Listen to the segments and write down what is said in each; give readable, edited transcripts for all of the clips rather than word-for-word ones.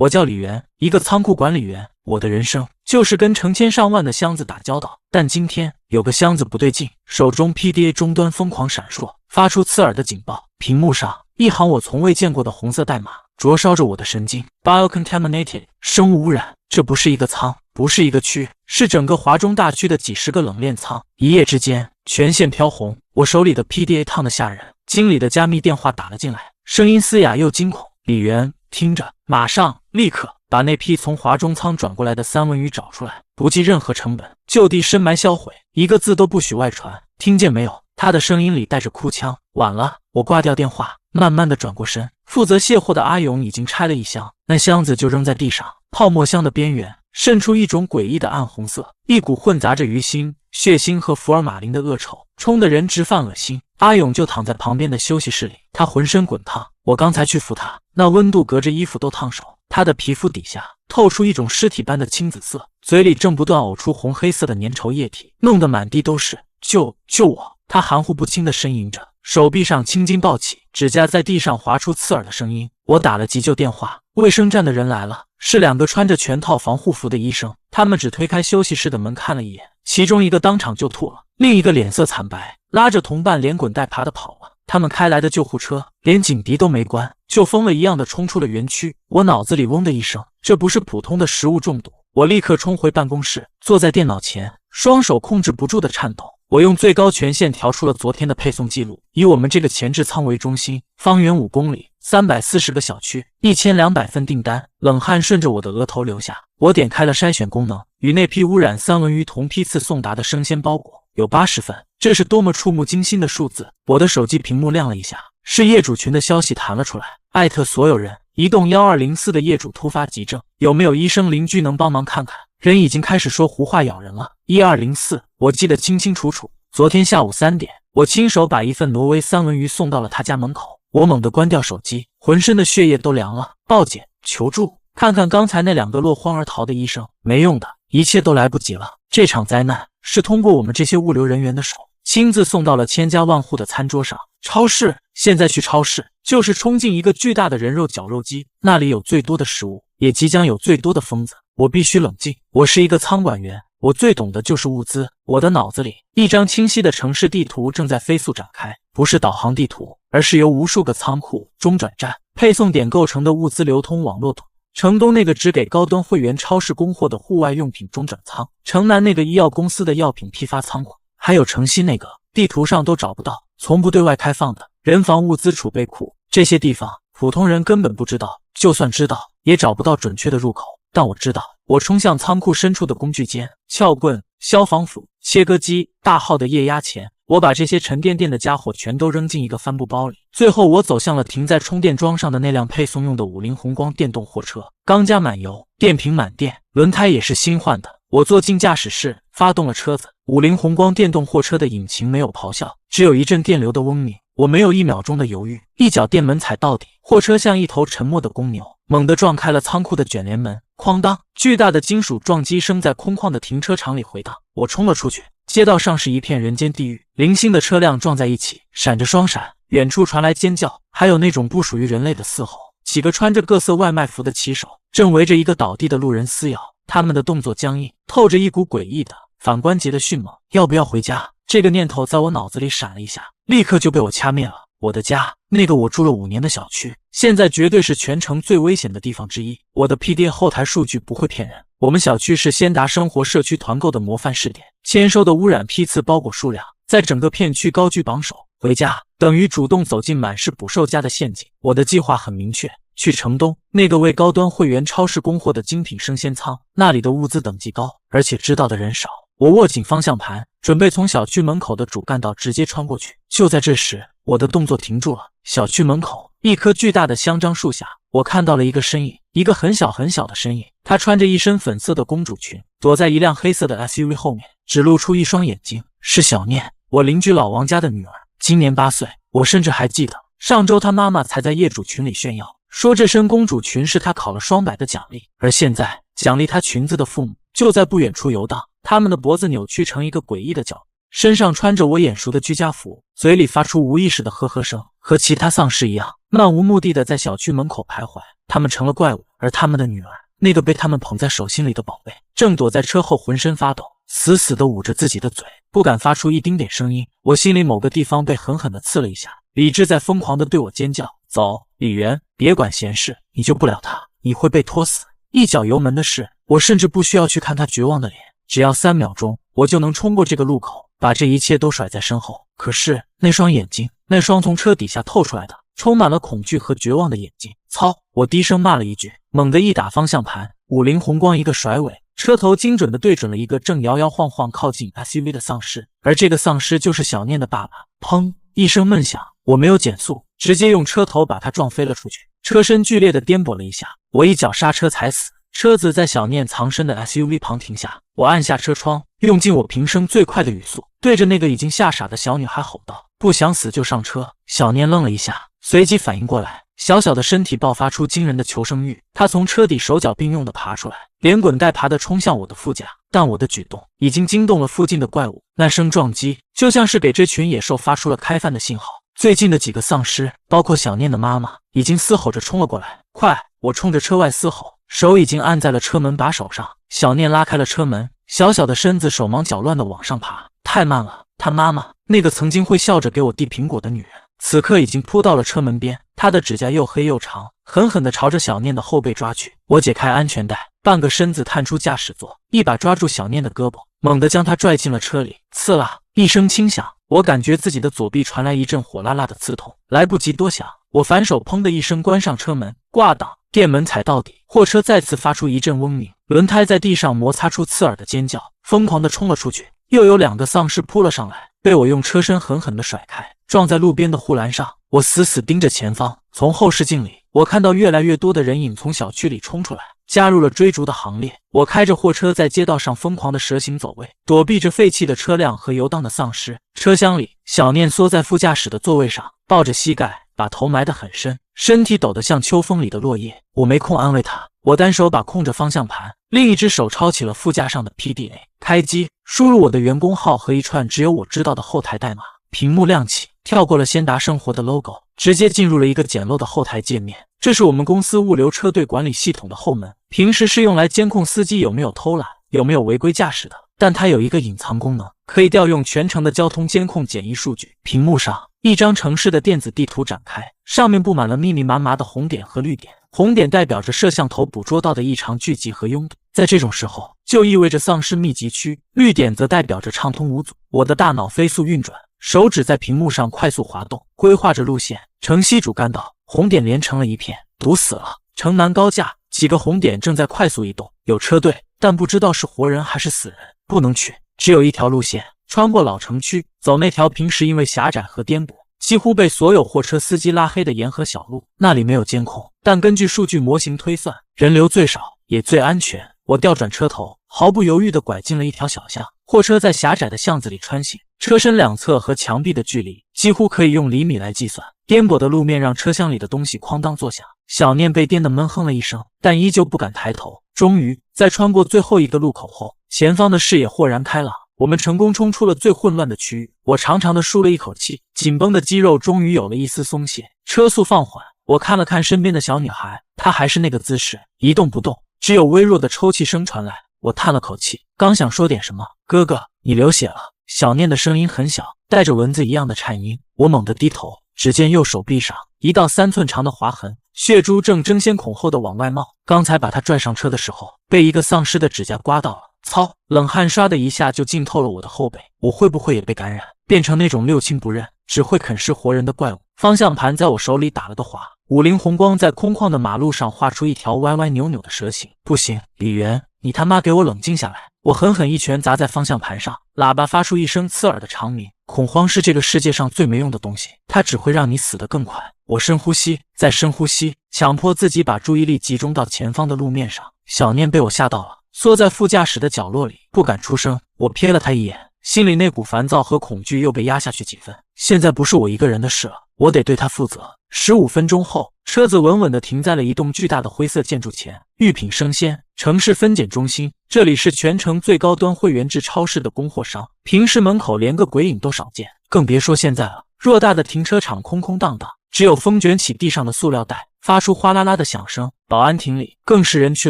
我叫李元，一个仓库管理员。我的人生就是跟成千上万的箱子打交道，但今天有个箱子不对劲，手中 PDA 终端疯狂闪烁，发出刺耳的警报。屏幕上一行我从未见过的红色代码，灼烧着我的神经。Biocontaminated， 生物污染。这不是一个仓，不是一个区，是整个华中大区的几十个冷链仓。一夜之间，全线飘红。我手里的 PDA 烫得吓人。经理的加密电话打了进来，声音嘶哑又惊恐。李元，听着，马上，立刻把那批从华中仓转过来的三文鱼找出来，不计任何成本，就地深埋销毁，一个字都不许外传，听见没有？他的声音里带着哭腔。晚了，我挂掉电话，慢慢的转过身。负责卸货的阿勇已经拆了一箱，那箱子就扔在地上，泡沫箱的边缘渗出一种诡异的暗红色，一股混杂着鱼腥、血腥和福尔马林的恶臭，冲得人直犯恶心。阿勇就躺在旁边的休息室里，他浑身滚烫。我刚才去扶他，那温度隔着衣服都烫手。他的皮肤底下透出一种尸体般的青紫色，嘴里正不断呕出红黑色的粘稠液体，弄得满地都是。救我！他含糊不清地呻吟着，手臂上青筋暴起，指甲在地上划出刺耳的声音。我打了急救电话，卫生站的人来了，是两个穿着全套防护服的医生。他们只推开休息室的门看了一眼，其中一个当场就吐了，另一个脸色惨白，拉着同伴连滚带爬地跑了。他们开来的救护车连警笛都没关，就疯了一样的冲出了园区。我脑子里嗡的一声，这不是普通的食物中毒。我立刻冲回办公室，坐在电脑前，双手控制不住的颤抖。我用最高权限调出了昨天的配送记录，以我们这个前置仓为中心，方圆5公里，340个小区，1200份订单。冷汗顺着我的额头流下。我点开了筛选功能，与那批污染三文鱼同批次送达的生鲜包裹有80份，这是多么触目惊心的数字！我的手机屏幕亮了一下，是业主群的消息弹了出来，艾特所有人，一栋1204的业主突发急症，有没有医生邻居能帮忙看看？人已经开始说胡话咬人了。1204，我记得清清楚楚，昨天下午3点，我亲手把一份挪威三文鱼送到了他家门口。我猛地关掉手机，浑身的血液都凉了。报警，求助，看看刚才那2个落荒而逃的医生，没用的，一切都来不及了。这场灾难是通过我们这些物流人员的手，亲自送到了千家万户的餐桌上。超市，现在去超市就是冲进一个巨大的人肉绞肉机，那里有最多的食物，也即将有最多的疯子。我必须冷静，我是一个仓管员，我最懂的就是物资。我的脑子里一张清晰的城市地图正在飞速展开，不是导航地图，而是由无数个仓库、中转站、配送点构成的物资流通网络图。城东那个只给高端会员超市供货的户外用品中转仓，城南那个医药公司的药品批发仓库，还有城西那个地图上都找不到、从不对外开放的人防物资储备库。这些地方普通人根本不知道，就算知道也找不到准确的入口。但我知道，我冲向仓库深处的工具间，撬棍、消防斧、切割机、大号的液压钳，我把这些沉甸甸的家伙全都扔进一个帆布包里。最后我走向了停在充电桩上的那辆配送用的50宏光电动货车，刚加满油，电瓶满电，轮胎也是新换的。我坐进驾驶室，发动了车子。50宏光电动货车的引擎没有咆哮，只有一阵电流的嗡鸣。我没有1秒钟的犹豫，一脚电门踩到底，货车像一头沉默的公牛，猛地撞开了仓库的卷帘门。哐当，巨大的金属撞击声在空旷的停车场里回荡。我冲了出去，街道上是一片人间地狱，零星的车辆撞在一起，闪着双闪，远处传来尖叫，还有那种不属于人类的嘶吼。几个穿着各色外卖服的骑手正围着一个倒地的路人撕咬，他们的动作僵硬，透着一股诡异的反关节的迅猛。要不要回家？这个念头在我脑子里闪了一下，立刻就被我掐灭了。我的家，那个我住了5年的小区，现在绝对是全城最危险的地方之一。我的 PDA 后台数据不会骗人，我们小区是先达生活社区团购的模范试点，签收的污染批次包裹数量在整个片区高居榜首。回家等于主动走进满是捕兽夹的陷阱。我的计划很明确，去城东那个为高端会员超市供货的精品生鲜仓，那里的物资等级高，而且知道的人少。我握紧方向盘，准备从小区门口的主干道直接穿过去。就在这时，我的动作停住了。小区门口一棵巨大的香樟树下，我看到了一个身影，一个很小很小的身影。她穿着一身粉色的公主裙，躲在一辆黑色的 SUV 后面，只露出一双眼睛。是小念，我邻居老王家的女儿，今年8岁。我甚至还记得，上周她妈妈才在业主群里炫耀，说这身公主裙是她考了双百的奖励。而现在，奖励她裙子的父母就在不远处游荡，他们的脖子扭曲成一个诡异的角，身上穿着我眼熟的居家服，嘴里发出无意识的呵呵声，和其他丧尸一样，漫无目的的在小区门口徘徊。他们成了怪物，而他们的女儿，那个被他们捧在手心里的宝贝，正躲在车后，浑身发抖，死死地捂着自己的嘴，不敢发出一丁点声音。我心里某个地方被狠狠地刺了一下，理智在疯狂地对我尖叫：走，李元，别管闲事，你救不了他，你会被拖死。一脚油门的事，我甚至不需要去看他绝望的脸，只要3秒钟，我就能冲过这个路口，把这一切都甩在身后。可是那双眼睛，那双从车底下透出来的充满了恐惧和绝望的眼睛，操！我低声骂了一句，猛地一打方向盘，五菱宏光一个甩尾，车头精准地对准了一个正摇摇晃晃靠近 SUV 的丧尸，而这个丧尸就是小念的爸爸。砰！一声闷响，我没有减速，直接用车头把他撞飞了出去，车身剧烈地颠簸了一下，我一脚刹车踩死，车子在小念藏身的 SUV 旁停下，我按下车窗，用尽我平生最快的语速，对着那个已经吓傻的小女孩吼道：不想死就上车。小念愣了一下，随即反应过来，小小的身体爆发出惊人的求生欲，他从车底手脚并用地爬出来，连滚带爬地冲向我的副驾，但我的举动已经惊动了附近的怪物，那声撞击就像是给这群野兽发出了开饭的信号。最近的几个丧尸，包括小念的妈妈，已经嘶吼着冲了过来。快！我冲着车外嘶吼，手已经按在了车门把手上。小念拉开了车门，小小的身子手忙脚乱地往上爬，太慢了。他妈妈，那个曾经会笑着给我递苹果的女人，此刻已经扑到了车门边，她的指甲又黑又长，狠狠地朝着小念的后背抓去。我解开安全带，半个身子探出驾驶座，一把抓住小念的胳膊，猛地将她拽进了车里。刺啦一声轻响，我感觉自己的左臂传来一阵火辣辣的刺痛，来不及多想，我反手砰的一声关上车门，挂档，电门踩到底，货车再次发出一阵嗡鸣，轮胎在地上摩擦出刺耳的尖叫，疯狂地冲了出去。又有2个丧尸扑了上来，被我用车身狠狠地甩开，撞在路边的护栏上。我死死盯着前方，从后视镜里，我看到越来越多的人影从小区里冲出来，加入了追逐的行列。我开着货车在街道上疯狂的蛇行走位，躲避着废弃的车辆和游荡的丧尸。车厢里，小念缩在副驾驶的座位上，抱着膝盖，把头埋得很深，身体抖得像秋风里的落叶。我没空安慰他，我单手把控着方向盘，另一只手抄起了副驾上的 PDA， 开机，输入我的员工号和一串只有我知道的后台代码。屏幕亮起，跳过了先达生活的 logo， 直接进入了一个简陋的后台界面。这是我们公司物流车队管理系统的后门，平时是用来监控司机有没有偷懒，有没有违规驾驶的，但它有一个隐藏功能，可以调用全程的交通监控简易数据。屏幕上，一张城市的电子地图展开，上面布满了密密麻麻的红点和绿点，红点代表着摄像头捕捉到的异常聚集和拥堵，在这种时候就意味着丧尸密集区，绿点则代表着畅通无阻。我的大脑飞速运转，手指在屏幕上快速滑动，规划着路线。城西主干道，红点连成了一片，堵死了。城南高架，几个红点正在快速移动，有车队，但不知道是活人还是死人，不能去。只有一条路线，穿过老城区，走那条平时因为狭窄和颠簸几乎被所有货车司机拉黑的沿河小路。那里没有监控，但根据数据模型推算，人流最少也最安全。我调转车头，毫不犹豫地拐进了一条小巷，货车在狭窄的巷子里穿行，车身两侧和墙壁的距离几乎可以用厘米来计算。颠簸的路面让车厢里的东西哐当作响，小念被颠得闷哼了一声，但依旧不敢抬头。终于，在穿过最后一个路口后，前方的视野豁然开朗，我们成功冲出了最混乱的区域。我长长的舒了一口气，紧绷的肌肉终于有了一丝松懈。车速放缓，我看了看身边的小女孩，她还是那个姿势，一动不动，只有微弱的抽泣声传来。我叹了口气，刚想说点什么，哥哥，你流血了。小念的声音很小，带着蚊子一样的颤音。我猛地低头，只见右手臂上一道3寸长的划痕，血珠正争先恐后的往外冒。刚才把他拽上车的时候，被一个丧尸的指甲刮到了。操！冷汗唰的一下就浸透了我的后背，我会不会也被感染，变成那种六亲不认，只会啃食活人的怪物？方向盘在我手里打了个滑，五菱宏光在空旷的马路上画出一条歪歪扭扭的蛇形。不行，李元，你他妈给我冷静下来！我狠狠一拳砸在方向盘上，喇叭发出一声刺耳的长鸣。恐慌是这个世界上最没用的东西，它只会让你死得更快。我深呼吸，再深呼吸，强迫自己把注意力集中到前方的路面上。小念被我吓到了，缩在副驾驶的角落里，不敢出声。我瞥了他一眼，心里那股烦躁和恐惧又被压下去几分。现在不是我一个人的事了，我得对他负责。15分钟后，车子稳稳地停在了一栋巨大的灰色建筑前。御品生鲜城市分拣中心，这里是全城最高端会员制超市的供货商，平时门口连个鬼影都少见，更别说现在了。偌大的停车场空空荡荡，只有风卷起地上的塑料袋，发出哗啦啦的响声。保安亭里更是人去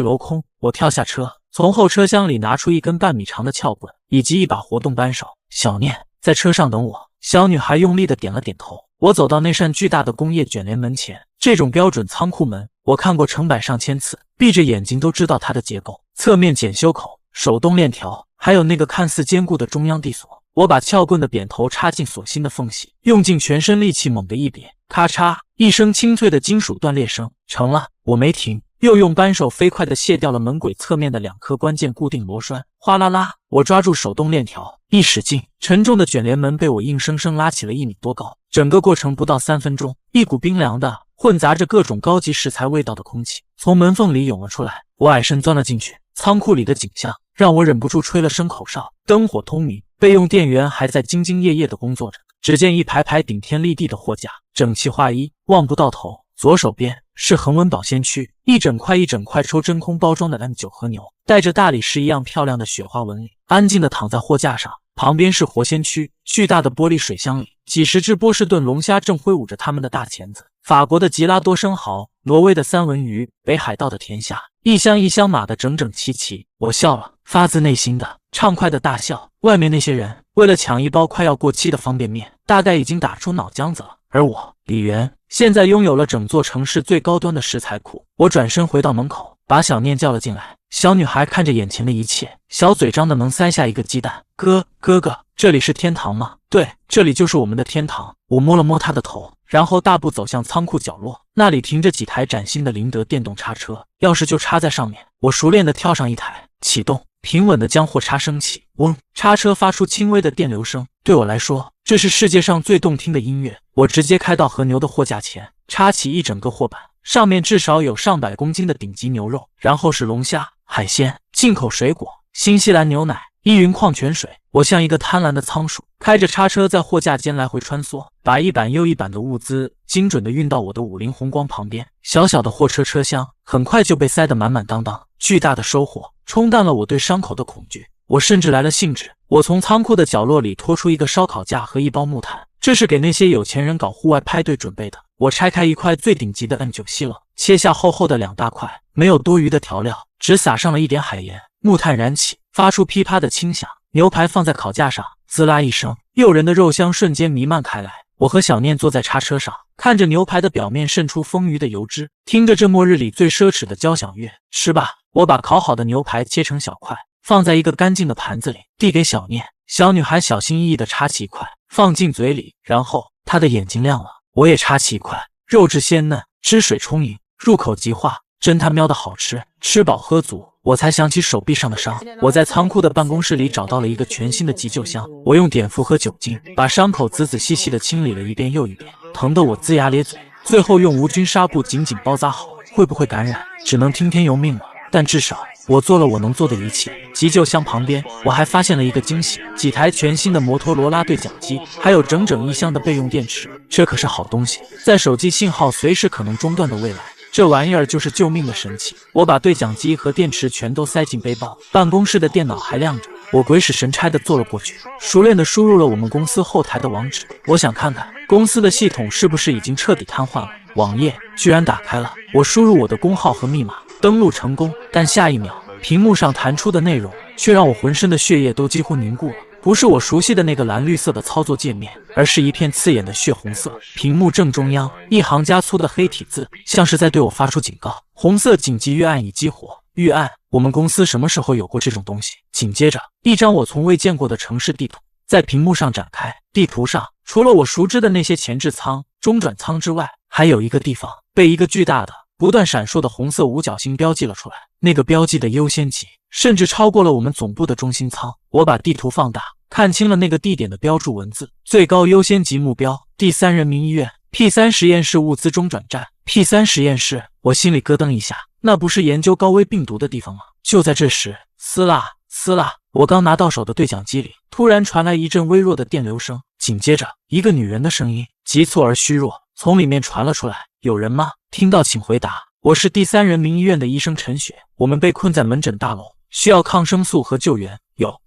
楼空。我跳下车，从后车厢里拿出一根半米长的撬棍以及一把活动扳手。小念在车上等我。小女孩用力的点了点头。我走到那扇巨大的工业卷帘门前，这种标准仓库门我看过成百上千次，闭着眼睛都知道它的结构：侧面检修口、手动链条，还有那个看似坚固的中央地锁。我把撬棍的扁头插进锁芯的缝隙，用尽全身力气猛地一扁，咔嚓一声清脆的金属断裂声，成了。我没停，又用扳手飞快地卸掉了门轨侧面的2颗关键固定螺栓。哗啦啦，我抓住手动链条，一使劲，沉重的卷帘门被我硬生生拉起了1米多高。整个过程不到3分钟，一股冰凉的混杂着各种高级食材味道的空气从门缝里涌了出来。我矮身钻了进去，仓库里的景象让我忍不住吹了声口哨。灯火通明，备用电源还在兢兢业业地工作着。只见一排排顶天立地的货架，整齐划一，望不到头。左手边是恒温保鲜区，一整块一整块抽真空包装的 M9 和牛，带着大理石一样漂亮的雪花纹理，安静地躺在货架上。旁边是活鲜区，巨大的玻璃水箱里，几十只波士顿龙虾正挥舞着它们的大钳子。法国的吉拉多生蚝，挪威的三文鱼，北海道的甜虾，一箱一箱码得整整齐齐。我笑了，发自内心的畅快的大笑。外面那些人为了抢一包快要过期的方便面，大概已经打出脑浆子了。而我，李元，现在拥有了整座城市最高端的食材库。我转身回到门口，把小念叫了进来。小女孩看着眼前的一切，小嘴张得能塞下一个鸡蛋。哥哥，这里是天堂吗？对，这里就是我们的天堂。我摸了摸她的头，然后大步走向仓库角落，那里停着几台崭新的林德电动叉车，钥匙就插在上面。我熟练地跳上一台，启动，平稳地将货插升起。嗡，叉车发出轻微的电流声。对我来说，这是世界上最动听的音乐。我直接开到和牛的货架前，插起一整个货板，上面至少有上百公斤的顶级牛肉，然后是龙虾、海鲜、进口水果、新西兰牛奶、依云矿泉水。我像一个贪婪的仓鼠，开着叉车在货架间来回穿梭，把一板又一板的物资精准地运到我的50宏光旁边。小小的货车车厢很快就被塞得满满当当，巨大的收获冲淡了我对伤口的恐惧。我甚至来了兴致，我从仓库的角落里拖出一个烧烤架和一包木炭，这是给那些有钱人搞户外派对准备的。我拆开一块最顶级的 M9 西冷，切下厚厚的2大块，没有多余的调料，只撒上了一点海盐。木炭燃起，发出噼啪的轻响。牛排放在烤架上，滋啦一声，诱人的肉香瞬间弥漫开来。我和小念坐在叉车上，看着牛排的表面渗出丰腴的油脂，听着这末日里最奢侈的交响乐。吃吧！我把烤好的牛排切成小块，放在一个干净的盘子里，递给小念。小女孩小心翼翼地插起一块，放进嘴里，然后她的眼睛亮了。我也插起一块，肉质鲜嫩，汁水充盈，入口即化，真他喵的好吃！吃饱喝足，我才想起手臂上的伤。我在仓库的办公室里找到了一个全新的急救箱，我用碘伏和酒精把伤口仔仔细细地清理了一遍又一遍，疼得我龇牙咧嘴。最后用无菌纱布紧紧包扎好。会不会感染，只能听天由命了。但至少我做了我能做的一切。急救箱旁边，我还发现了一个惊喜：几台全新的摩托罗拉对讲机，还有整整1箱的备用电池。这可是好东西，在手机信号随时可能中断的未来，这玩意儿就是救命的神器。我把对讲机和电池全都塞进背包，办公室的电脑还亮着。我鬼使神差地坐了过去，熟练地输入了我们公司后台的网址。我想看看公司的系统是不是已经彻底瘫痪了。网页居然打开了，我输入我的工号和密码，登录成功。但下一秒，屏幕上弹出的内容却让我浑身的血液都几乎凝固了。不是我熟悉的那个蓝绿色的操作界面，而是一片刺眼的血红色。屏幕正中央，一行加粗的黑体字，像是在对我发出警告：红色紧急预案已激活。预案？我们公司什么时候有过这种东西？紧接着，一张我从未见过的城市地图在屏幕上展开。地图上，除了我熟知的那些前置舱、中转舱之外，还有一个地方被一个巨大的、不断闪烁的红色五角星标记了出来。那个标记的优先级甚至超过了我们总部的中心舱。我把地图放大，看清了那个地点的标注文字：最高优先级目标，第3人民医院 P3 实验室物资中转站。P3 实验室，我心里咯噔一下，那不是研究高危病毒的地方吗？就在这时，撕啦撕啦，我刚拿到手的对讲机里突然传来一阵微弱的电流声，紧接着一个女人的声音急促而虚弱从里面传了出来：有人吗？听到请回答，我是第3人民医院的医生陈雪，我们被困在门诊大楼，需要抗生素和救援，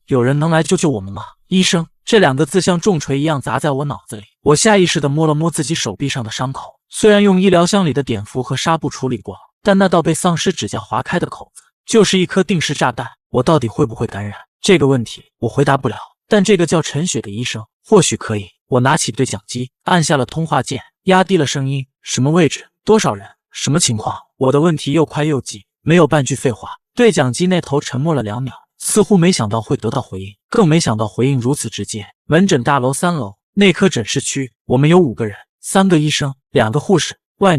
有人能来救救我们吗？医生，这2个字像重锤一样砸在我脑子里。我下意识地摸了摸自己手臂上的伤口，虽然用医疗箱里的碘伏和纱布处理过，但那道被丧尸指甲划开的口子就是一颗定时炸弹。我到底会不会感染？这个问题我回答不了，但这个叫陈雪的医生或许可以。我拿起对讲机，按下了通话键，压低了声音。什么位置？多少人？什么情况？我的问题又快又急，没有半句废话。对讲机那头沉默了2秒，似乎没想到会得到回应，更没想到回应如此直接。门诊大楼3楼内科诊室区，我们有5个人，3个医生，2个护士。外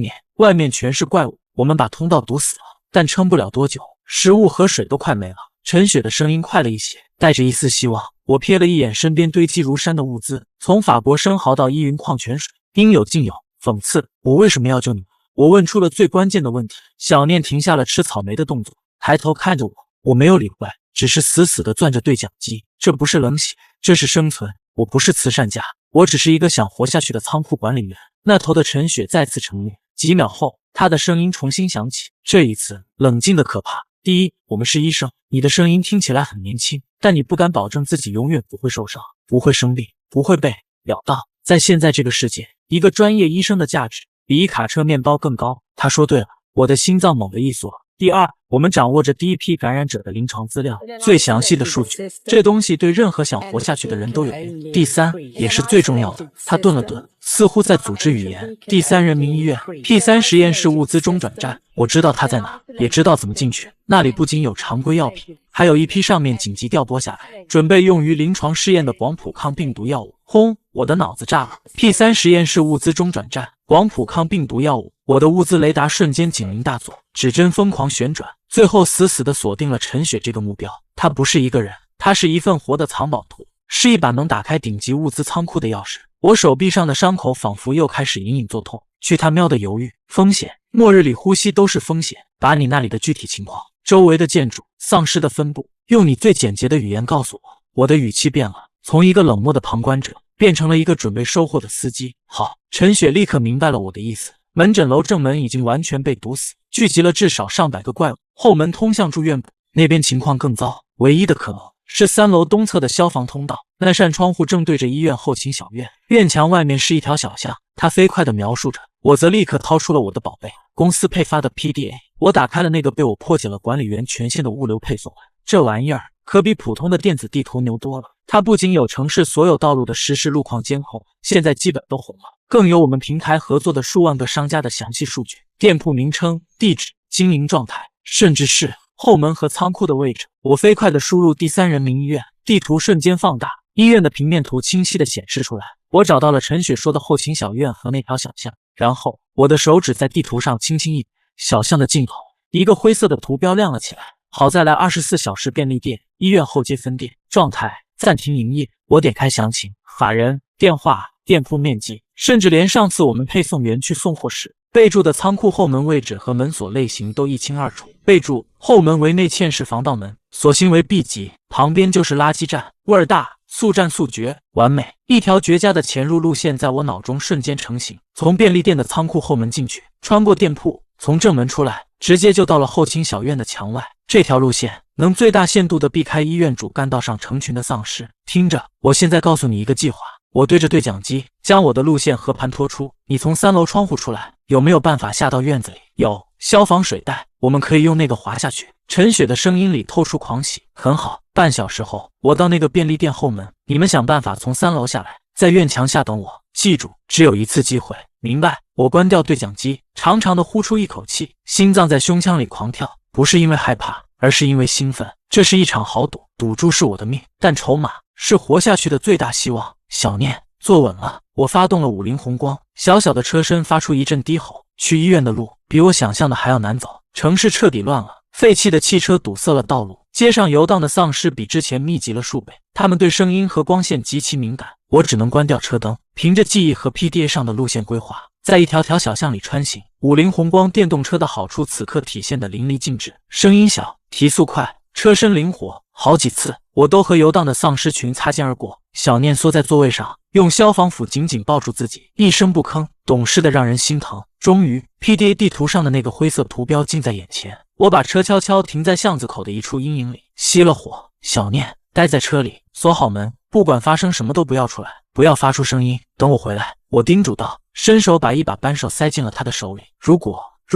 面全是怪物，我们把通道堵死了，但撑不了多久，食物和水都快没了。陈雪的声音快了一些，带着一丝希望。我瞥了一眼身边堆积如山的物资，从法国生蚝到依云矿泉水，应有尽有。讽刺，我为什么要救你们？我问出了最关键的问题。小念停下了吃草莓的动作，抬头看着我，我没有理会，只是死死地攥着对讲机。这不是冷血，这是生存。我不是慈善家，我只是一个想活下去的仓库管理员。那头的陈雪再次沉默，几秒后，她的声音重新响起，这一次冷静的可怕。第一，我们是医生，你的声音听起来很年轻，但你不敢保证自己永远不会受伤，不会生病，不会被咬到。在现在这个世界，一个专业医生的价值比一卡车面包更高。他说对了，我的心脏猛地一缩。第二，我们掌握着第一批感染者的临床资料，最详细的数据，这东西对任何想活下去的人都有用。第三，也是最重要的，他顿了顿，似乎在组织语言。第3人民医院 P3实验室物资中转站，我知道他在哪，也知道怎么进去。那里不仅有常规药品，还有一批上面紧急调拨下来，准备用于临床试验的广谱抗病毒药物。轰！我的脑子炸了。P3实验室物资中转站，广谱抗病毒药物。我的物资雷达瞬间警铃大作，指针疯狂旋转，最后死死地锁定了陈雪这个目标。他不是一个人，他是一份活的藏宝图，是一把能打开顶级物资仓库的钥匙。我手臂上的伤口仿佛又开始隐隐作痛。去他喵的犹豫！风险，末日里呼吸都是风险。把你那里的具体情况，周围的建筑，丧尸的分布，用你最简洁的语言告诉我。我的语气变了，从一个冷漠的旁观者变成了一个准备收获的司机。好，陈雪立刻明白了我的意思。门诊楼正门已经完全被堵死，聚集了至少上百个怪物。后门通向住院部，那边情况更糟。唯一的可能是3楼东侧的消防通道，那扇窗户正对着医院后勤小院，院墙外面是一条小巷。他飞快地描述着，我则立刻掏出了我的宝贝——公司配发的 PDA。我打开了那个被我破解了管理员权限的物流配送案，这玩意儿可比普通的电子地图牛多了。它不仅有城市所有道路的实时路况监控，现在基本都红了，更有我们平台合作的数万个商家的详细数据，店铺名称、地址、经营状态，甚至是后门和仓库的位置。我飞快地输入第3人民医院，地图瞬间放大，医院的平面图清晰地显示出来。我找到了陈雪说的后勤小院和那条小巷，然后我的手指在地图上轻轻一点，小巷的尽头，一个灰色的图标亮了起来。好在来24小时便利店，医院后街分店，状态暂停营业。我点开详情，法人、电话、店铺面积，甚至连上次我们配送员去送货时备注的仓库后门位置和门锁类型都一清二楚。备注：后门为内嵌式防盗门，锁芯为 B 级，旁边就是垃圾站，味儿大，速战速决，完美！一条绝佳的潜入路线在我脑中瞬间成型。从便利店的仓库后门进去，穿过店铺，从正门出来，直接就到了后勤小院的墙外。这条路线能最大限度地避开医院主干道上成群的丧尸。听着，我现在告诉你一个计划。我对着对讲机将我的路线和盘托出。你从3楼窗户出来，有没有办法下到院子里？有，消防水带，我们可以用那个滑下去。陈雪的声音里透出狂喜。很好，半小时后，我到那个便利店后门，你们想办法从3楼下来，在院墙下等我。记住，只有一次机会，明白？我关掉对讲机，长长的呼出一口气，心脏在胸腔里狂跳，不是因为害怕，而是因为兴奋。这是一场豪赌，赌注是我的命，但筹码是活下去的最大希望。小念，坐稳了。我发动了50红光，小小的车身发出一阵低吼。去医院的路比我想象的还要难走，城市彻底乱了，废弃的汽车堵塞了道路，街上游荡的丧尸比之前密集了数倍，他们对声音和光线极其敏感。我只能关掉车灯，凭着记忆和 PDA 上的路线规划，在一条条小巷里穿行。50红光电动车的好处此刻体现得淋漓尽致，声音小，提速快，车身灵活。好几次我都和游荡的丧尸群擦肩而过。小念缩在座位上，用消防斧紧紧抱住自己，一声不吭，懂事的让人心疼。终于 PDA 地图上的那个灰色图标近在眼前，我把车悄悄停在巷子口的一处阴影里，熄了火。小念，待在车里，锁好门，不管发生什么都不要出来，不要发出声音，等我回来。我叮嘱道，伸手把一把扳手塞进了他的手里。如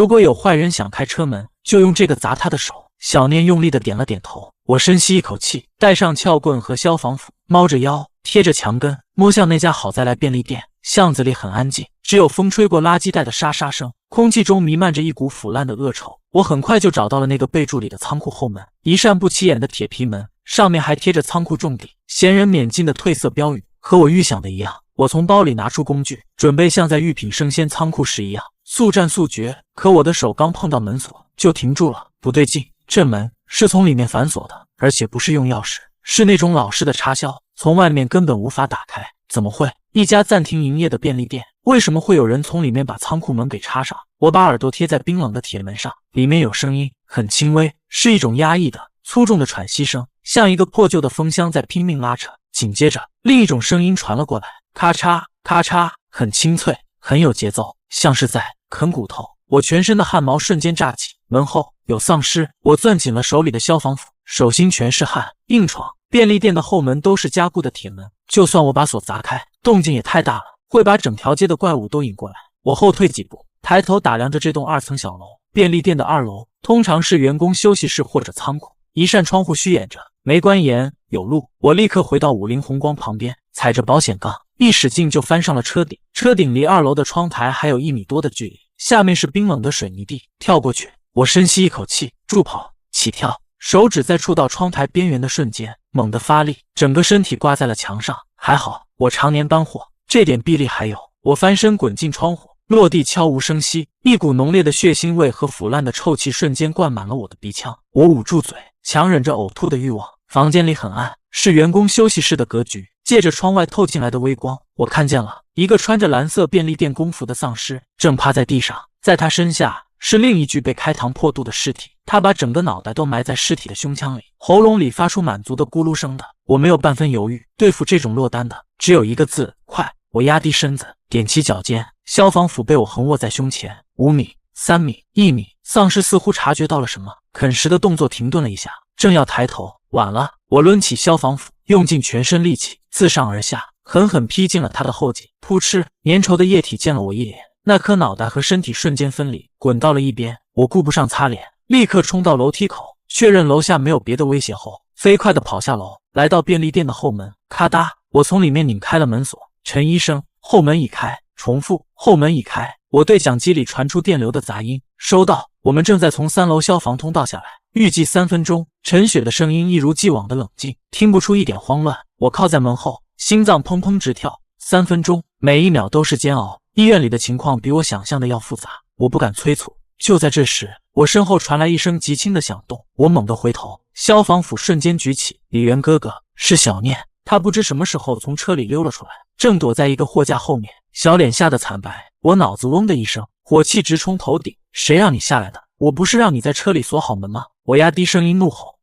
果有坏人想开车门，就用这个砸他的手。小念用力的点了点头。我深吸一口气，带上撬棍和消防斧，猫着腰，贴着墙根，摸向那家好再来便利店。巷子里很安静，只有风吹过垃圾袋的沙沙声，空气中弥漫着一股腐烂的恶臭。我很快就找到了那个被贮里的仓库后门，一扇不起眼的铁皮门，上面还贴着仓库重地，闲人免进的褪色标语。和我预想的一样，我从包里拿出工具，准备像在御品生鲜仓库时一样速战速决。可我的手刚碰到门锁就停住了，不对劲，这门是从里面反锁的，而且不是用钥匙，是那种老式的插销，从外面根本无法打开。怎么会？一家暂停营业的便利店，为什么会有人从里面把仓库门给插上？我把耳朵贴在冰冷的铁门上，里面有声音，很轻微，是一种压抑的、粗重的喘息声，像一个破旧的风箱在拼命拉扯。紧接着，另一种声音传了过来，咔嚓咔嚓，很清脆，很有节奏，像是在啃骨头。我全身的汗毛瞬间炸起。门后有丧尸！我攥紧了手里的消防斧，手心全是汗，硬闯。便利店的后门都是加固的铁门，就算我把锁砸开，动静也太大了，会把整条街的怪物都引过来。我后退几步，抬头打量着这栋2层小楼。便利店的2楼通常是员工休息室或者仓库，一扇窗户虚掩着，没关严，有路。我立刻回到五菱宏光旁边，踩着保险杠，一使劲就翻上了车顶。车顶离2楼的窗台还有1米多的距离，下面是冰冷的水泥地，跳过去。我深吸一口气，助跑，起跳。手指在触到窗台边缘的瞬间，猛地发力，整个身体挂在了墙上。还好，我常年搬货，这点臂力还有。我翻身滚进窗户，落地悄无声息，一股浓烈的血腥味和腐烂的臭气瞬间灌满了我的鼻腔。我捂住嘴，强忍着呕吐的欲望。房间里很暗，是员工休息室的格局。借着窗外透进来的微光，我看见了一个穿着蓝色便利店工服的丧尸，正趴在地上，在他身下是另一具被开膛破肚的尸体，他把整个脑袋都埋在尸体的胸腔里，喉咙里发出满足的咕噜声的。我没有半分犹豫，对付这种落单的，只有一个字：快。我压低身子，踮起脚尖，消防斧被我横握在胸前。5米、3米、1米，丧尸似乎察觉到了什么，啃食的动作停顿了一下，正要抬头，晚了。我抡起消防斧，用尽全身力气，自上而下，狠狠劈进了他的后颈。噗嗤，粘稠的液体溅了我一脸。那颗脑袋和身体瞬间分离，滚到了一边。我顾不上擦脸，立刻冲到楼梯口，确认楼下没有别的威胁后，飞快地跑下楼，来到便利店的后门。咔嗒，我从里面拧开了门锁。陈医生，后门已开。重复，后门已开。我对讲机里传出电流的杂音，收到，我们正在从3楼消防通道下来，预计3分钟。陈雪的声音一如既往的冷静，听不出一点慌乱。我靠在门后，心脏砰砰直跳。3分钟，每一秒都是煎熬。医院里的情况比我想象的要复杂，我不敢催促。就在这时，我身后传来一声极轻的响动，我猛地回头，消防斧瞬间举起。李元哥哥，是小念。他不知什么时候从车里溜了出来，正躲在一个货架后面，小脸吓得惨白。我脑子嗡的一声，火气直冲头顶。谁让你下来的？我不是让你在车里锁好门吗？我压低声音怒吼。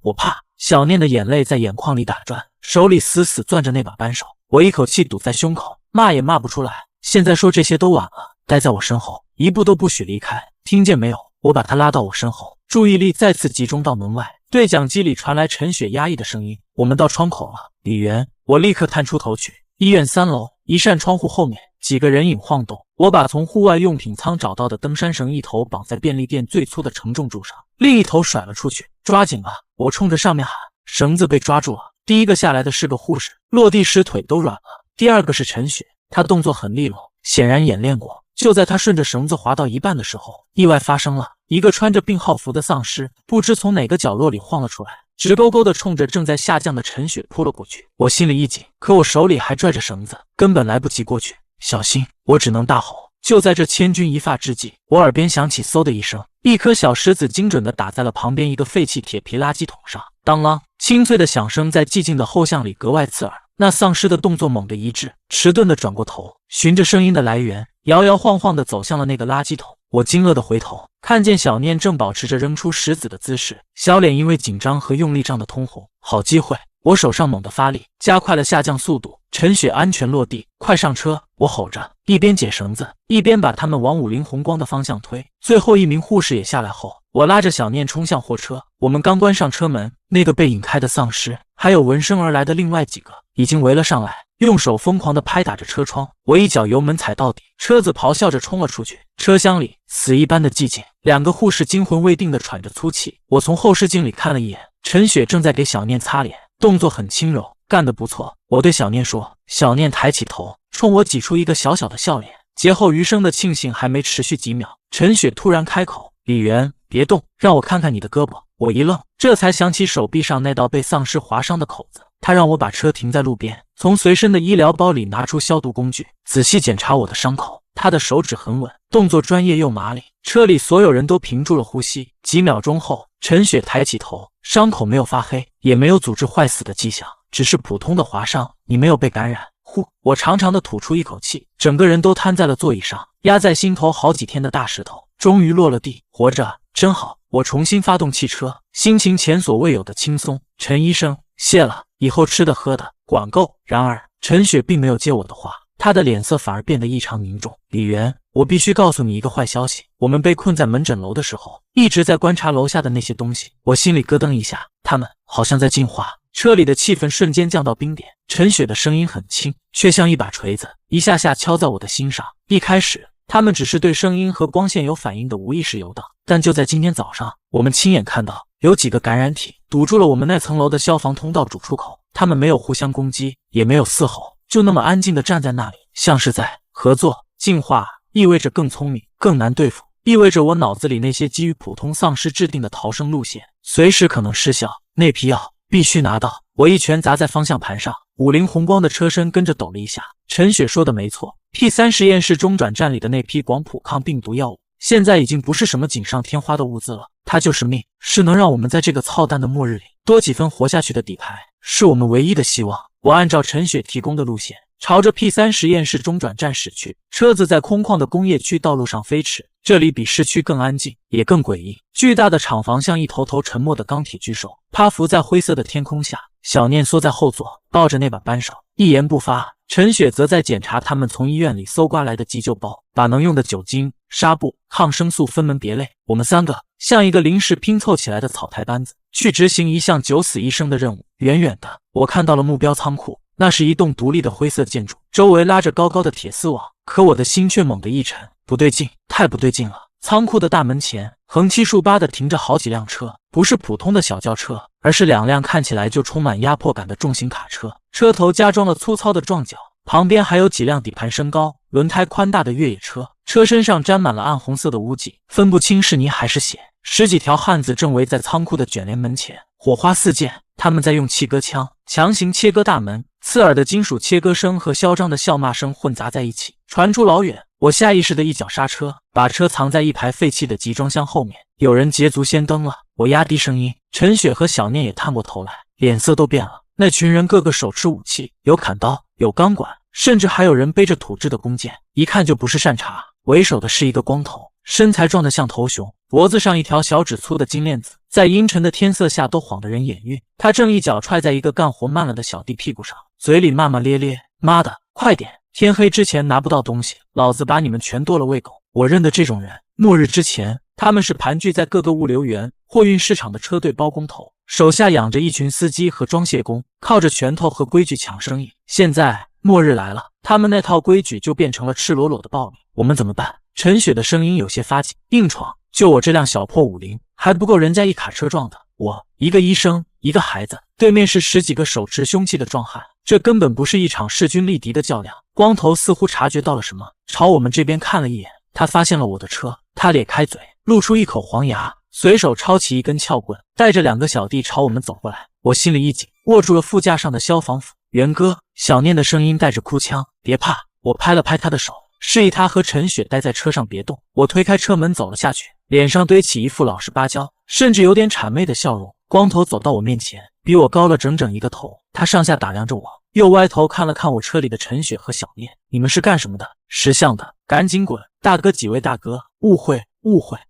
我怕。小念的眼泪在眼眶里打转，手里死死攥着那把扳手。我一口气堵在胸口，骂也骂不出来。现在说这些都晚了，待在我身后，一步都不许离开，听见没有？我把他拉到我身后，注意力再次集中到门外。对讲机里传来陈雪压抑的声音：“我们到窗口了，李元。”我立刻探出头去。医院3楼，一扇窗户后面，几个人影晃动。我把从户外用品仓找到的登山绳一头绑在便利店最粗的承重柱上，另一头甩了出去。抓紧了！我冲着上面喊。绳子被抓住了。第一个下来的是个护士，落地时腿都软了。第二个是陈雪，她动作很利落，显然演练过。就在她顺着绳子滑到一半的时候，意外发生了。一个穿着病号服的丧尸不知从哪个角落里晃了出来，直勾勾地冲着正在下降的陈雪扑了过去。我心里一紧，可我手里还拽着绳子，根本来不及过去。小心！我只能大吼。就在这千钧一发之际，我耳边响起嗖的一声，一颗小石子精准地打在了旁边一个废弃铁皮垃圾桶上。当啷，清脆的响声在寂静的后巷里格外刺耳。那丧尸的动作猛地一滞，迟钝地转过头，循着声音的来源，摇摇晃晃地走向了那个垃圾桶。我惊愕地回头，看见小念正保持着扔出石子的姿势，小脸因为紧张和用力涨得通红。好机会！我手上猛地发力，加快了下降速度，陈雪安全落地，快上车！我吼着，一边解绳子，一边把他们往武林红光的方向推。最后一名护士也下来后，我拉着小念冲向货车。我们刚关上车门，那个被引开的丧尸，还有闻声而来的另外几个，已经围了上来，用手疯狂地拍打着车窗。我一脚油门踩到底，车子咆哮着冲了出去。车厢里死一般的寂静，两个护士惊魂未定地喘着粗气。我从后视镜里看了一眼，陈雪正在给小念擦脸，动作很轻柔，干得不错。我对小念说，小念抬起头，冲我挤出一个小小的笑脸。劫后余生的庆幸还没持续几秒，陈雪突然开口：“李元，别动，让我看看你的胳膊。”我一愣，这才想起手臂上那道被丧尸划伤的口子。他让我把车停在路边，从随身的医疗包里拿出消毒工具，仔细检查我的伤口。他的手指很稳，动作专业又麻利。车里所有人都屏住了呼吸。几秒钟后，陈雪抬起头，伤口没有发黑，也没有组织坏死的迹象，只是普通的划伤。你没有被感染。呼，我长长的吐出一口气，整个人都瘫在了座椅上，压在心头好几天的大石头终于落了地。活着真好。我重新发动汽车，心情前所未有的轻松。陈医生，谢了，以后吃的喝的管够。然而陈雪并没有接我的话，她的脸色反而变得异常凝重。李元，我必须告诉你一个坏消息，我们被困在门诊楼的时候，一直在观察楼下的那些东西。我心里咯噔一下，他们好像在进化。车里的气氛瞬间降到冰点。陈雪的声音很轻，却像一把锤子，一下下敲在我的心上。一开始他们只是对声音和光线有反应的无意识游荡，但就在今天早上，我们亲眼看到有几个感染体堵住了我们那层楼的消防通道主出口。他们没有互相攻击，也没有嘶吼，就那么安静地站在那里，像是在合作。进化意味着更聪明，更难对付，意味着我脑子里那些基于普通丧尸制定的逃生路线随时可能失效。那批药必须拿到！我一拳砸在方向盘上，武林红光的车身跟着抖了一下。陈雪说的没错， P3 实验室中转站里的那批广谱抗病毒药物，现在已经不是什么锦上添花的物资了，它就是命，是能让我们在这个操蛋的末日里多几分活下去的底牌，是我们唯一的希望。我按照陈雪提供的路线，朝着 P3 实验室中转站驶去。车子在空旷的工业区道路上飞驰，这里比市区更安静，也更诡异。巨大的厂房像一头头沉默的钢铁巨兽，趴伏在灰色的天空下。小念缩在后座，抱着那把扳手，一言不发。陈雪则在检查他们从医院里搜刮来的急救包，把能用的酒精、纱布、抗生素分门别类。我们三个像一个临时拼凑起来的草台班子，去执行一项九死一生的任务。远远的，我看到了目标仓库，那是一栋独立的灰色建筑，周围拉着高高的铁丝网。可我的心却猛地一沉，不对劲，太不对劲了！仓库的大门前横七竖八地停着好几辆车，不是普通的小轿车，而是两辆看起来就充满压迫感的重型卡车，车头加装了粗糙的撞角，旁边还有几辆底盘升高、轮胎宽大的越野车，车身上沾满了暗红色的污迹，分不清是泥还是血。十几条汉子正围在仓库的卷帘门前，火花四溅，他们在用气割枪强行切割大门，刺耳的金属切割声和嚣张的笑骂声混杂在一起，传出老远。我下意识的一脚刹车，把车藏在一排废弃的集装箱后面。有人捷足先登了，我压低声音。陈雪和小念也探过头来，脸色都变了。那群人个个手持武器，有砍刀，有钢管，甚至还有人背着土制的弓箭，一看就不是善茬。为首的是一个光头，身材壮得像头熊，脖子上一条小指粗的金链子，在阴沉的天色下都晃得人眼晕。他正一脚踹在一个干活慢了的小弟屁股上，嘴里骂骂咧咧：“妈的，快点！天黑之前拿不到东西，老子把你们全剁了喂狗！”我认得这种人，末日之前，他们是盘踞在各个物流园、货运市场的车队包工头，手下养着一群司机和装卸工，靠着拳头和规矩抢生意。现在末日来了，他们那套规矩就变成了赤裸裸的暴力。我们怎么办？陈雪的声音有些发紧。硬闯？就我这辆小破50，还不够人家一卡车撞的。我一个医生，一个孩子，对面是10几个手持凶器的壮汉，这根本不是一场势均力敌的较量。光头似乎察觉到了什么，朝我们这边看了一眼。他发现了我的车，他咧开嘴，露出一口黄牙，随手抄起一根撬棍，带着2个小弟朝我们走过来。我心里一紧，握住了副驾上的消防斧。元哥，小念的声音带着哭腔，别怕。我拍了拍他的手，示意他和陈雪待在车上别动。我推开车门走了下去，脸上堆起一副老实巴交，甚至有点谄媚的笑容。光头走到我面前，比我高了整整一个头，他上下打量着我，又歪头看了看我车里的陈雪和小念。你们是干什么的？识相的赶紧滚！大哥，几位大哥，误会，